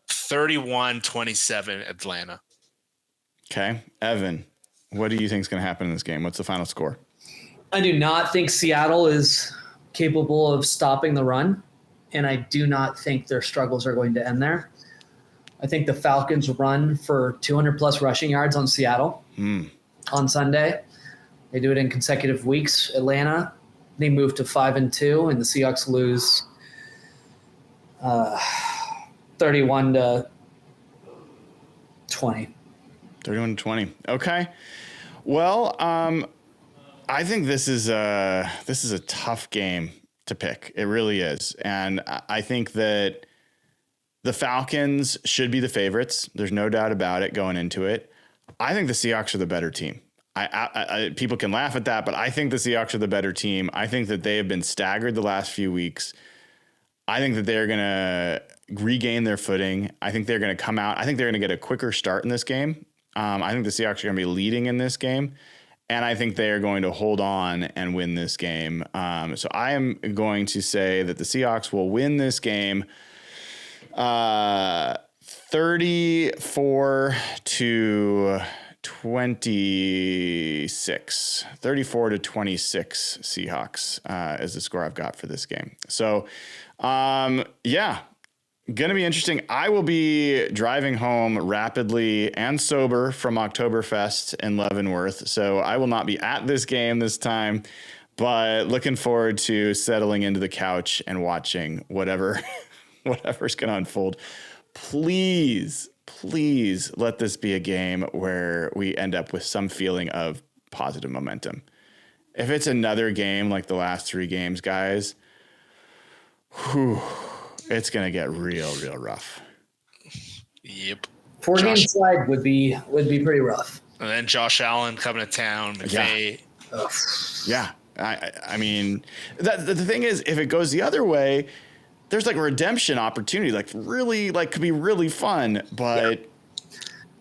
Speaker 3: 31-27 Atlanta.
Speaker 1: Okay. Evan, what do you think is going to happen in this game? What's the final score?
Speaker 2: I do not think Seattle is capable of stopping the run, and I do not think their struggles are going to end there. I think the Falcons run for 200-plus rushing yards on Seattle on Sunday. They do it in consecutive weeks. Atlanta, they move to 5-2, and the Seahawks lose 31-20.
Speaker 1: 31-20. Okay. Well, I think this is a tough game to pick. It really is. And I think that the Falcons should be the favorites. There's no doubt about it going into it. I think the Seahawks are the better team. People can laugh at that, but I think the Seahawks are the better team. I think that they have been staggered the last few weeks. I think that they're going to regain their footing. I think they're going to come out. I think they're going to get a quicker start in this game. I think the Seahawks are going to be leading in this game. And I think they are going to hold on and win this game. So I am going to say that the Seahawks will win this game 34-27. 26, 34-26 Seahawks is the score I've got for this game. So, yeah, going to be interesting. I will be driving home rapidly and sober from Oktoberfest in Leavenworth. So I will not be at this game this time, but looking forward to settling into the couch and watching whatever's going to unfold. Please let this be a game where we end up with some feeling of positive momentum. If it's another game like the last 3 games, guys, it's going to get real rough.
Speaker 3: Yep.
Speaker 2: 4-game slide would be pretty rough.
Speaker 3: And then Josh Allen coming to town. McVay.
Speaker 1: Yeah. I mean, the thing is, if it goes the other way, there's like a redemption opportunity, like really, like could be really fun, but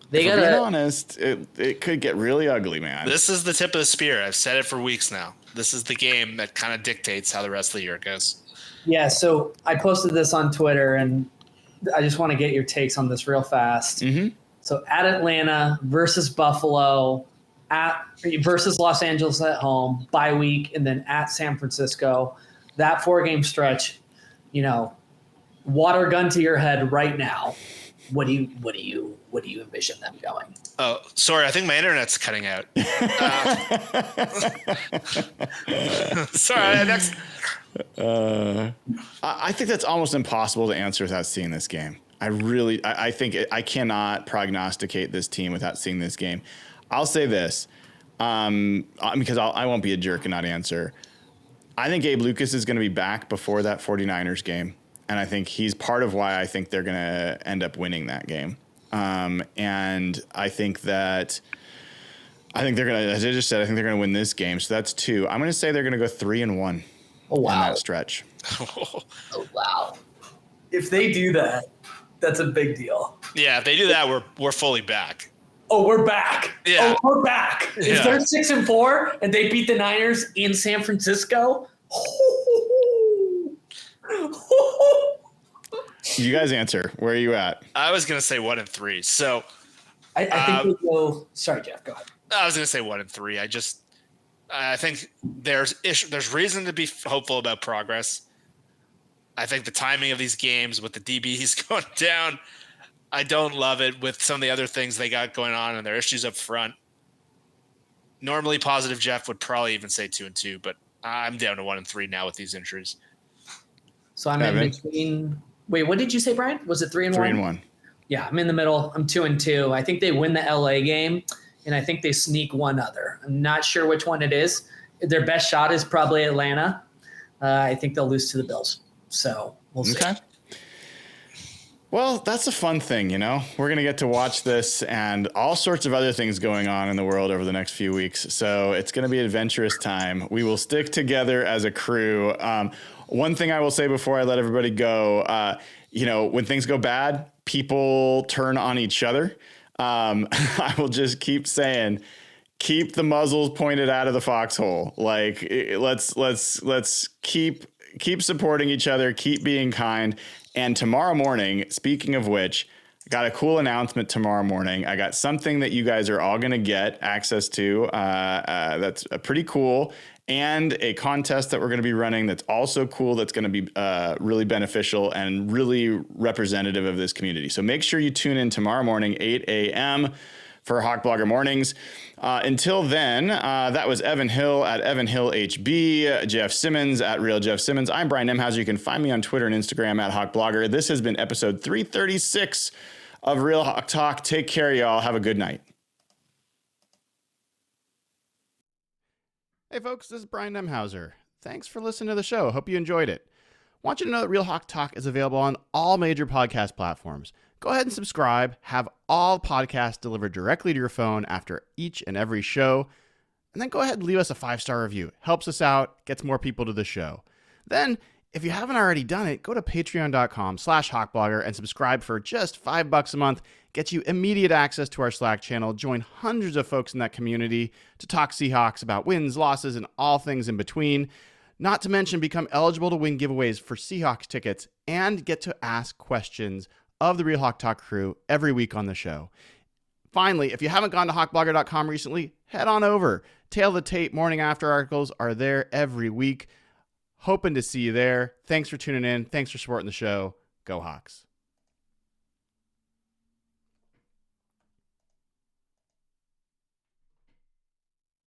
Speaker 2: They
Speaker 1: if
Speaker 2: gotta
Speaker 1: we're being honest, it could get really ugly, man.
Speaker 3: This is the tip of the spear. I've said it for weeks now. This is the game that kind of dictates how the rest of the year goes.
Speaker 2: Yeah, so I posted this on Twitter, and I just want to get your takes on this real fast.
Speaker 1: Mm-hmm.
Speaker 2: So at Atlanta versus Buffalo, versus Los Angeles at home, bye week, and then at San Francisco. That 4-game stretch, water gun to your head right now. What do you envision them going?
Speaker 3: Oh, sorry. I think my internet's cutting out. Sorry. Next.
Speaker 1: I think that's almost impossible to answer without seeing this game. I think I cannot prognosticate this team without seeing this game. I'll say this, because I won't be a jerk and not answer. I think Abe Lucas is going to be back before that 49ers game. And I think he's part of why I think they're going to end up winning that game. And I think they're going to, as I just said, I think they're going to win this game. So that's 2. I'm going to say they're going to go 3-1
Speaker 2: Oh, wow.
Speaker 1: in that stretch.
Speaker 2: Oh, wow. If they do that, that's a big deal.
Speaker 3: Yeah, if they do that, we're fully back.
Speaker 2: Oh, we're back.
Speaker 3: Yeah.
Speaker 2: Oh, we're back.
Speaker 3: Yeah.
Speaker 2: If they're 6-4 and they beat the Niners in San Francisco,
Speaker 1: You guys answer. Where are you at?
Speaker 3: I was going to say 1-3. So
Speaker 2: I think we go. Sorry, Jeff. Go ahead.
Speaker 3: I was going to say 1-3. I think there's reason to be hopeful about progress. I think the timing of these games with the DBs going down, I don't love it with some of the other things they got going on and their issues up front. Normally positive Jeff would probably even say 2-2, but I'm down to 1-3 now with these injuries.
Speaker 2: So I'm in between. Wait, what did you say, Brian? Was it 3-1?
Speaker 1: 3-1.
Speaker 2: Yeah, I'm in the middle. I'm 2-2. I think they win the LA game, and I think they sneak one other. I'm not sure which one it is. Their best shot is probably Atlanta. I think they'll lose to the Bills. So we'll see.
Speaker 1: Okay. Well, that's a fun thing, We're going to get to watch this and all sorts of other things going on in the world over the next few weeks. So it's going to be an adventurous time. We will stick together as a crew. One thing I will say before I let everybody go, when things go bad, people turn on each other. I will just keep saying, keep the muzzles pointed out of the foxhole. Like, let's keep supporting each other, keep being kind. And tomorrow morning, speaking of which, I got a cool announcement tomorrow morning. I got something that you guys are all going to get access to. That's pretty cool. And a contest that we're going to be running that's also cool, that's going to be really beneficial and really representative of this community. So make sure you tune in tomorrow morning, 8 a.m. for Hawk Blogger Mornings. Until then, that was Evan Hill at Evan Hill HB, Jeff Simmons at Real Jeff Simmons. I'm Brian Nemhauser. You can find me on Twitter and Instagram at Hawk Blogger. This has been episode 336 of Real Hawk Talk. Take care, y'all. Have a good night. Hey, folks, this is Brian Nemhauser. Thanks for listening to the show. Hope you enjoyed it. Want you to know that Real Hawk Talk is available on all major podcast platforms. Go ahead and subscribe. Have all podcasts delivered directly to your phone after each and every show. And then go ahead and leave us a 5-star review. It helps us out, gets more people to the show. Then, if you haven't already done it, go to patreon.com/hawkblogger and subscribe for just $5 a month. Gets you immediate access to our Slack channel. Join hundreds of folks in that community to talk Seahawks about wins, losses, and all things in between. Not to mention, become eligible to win giveaways for Seahawks tickets and get to ask questions of the Real Hawk Talk crew every week on the show. Finally, if you haven't gone to hawkblogger.com recently, head on over. Tail of the Tape morning after articles are there every week. Hoping to see you there. Thanks for tuning in. Thanks for supporting the show. Go Hawks.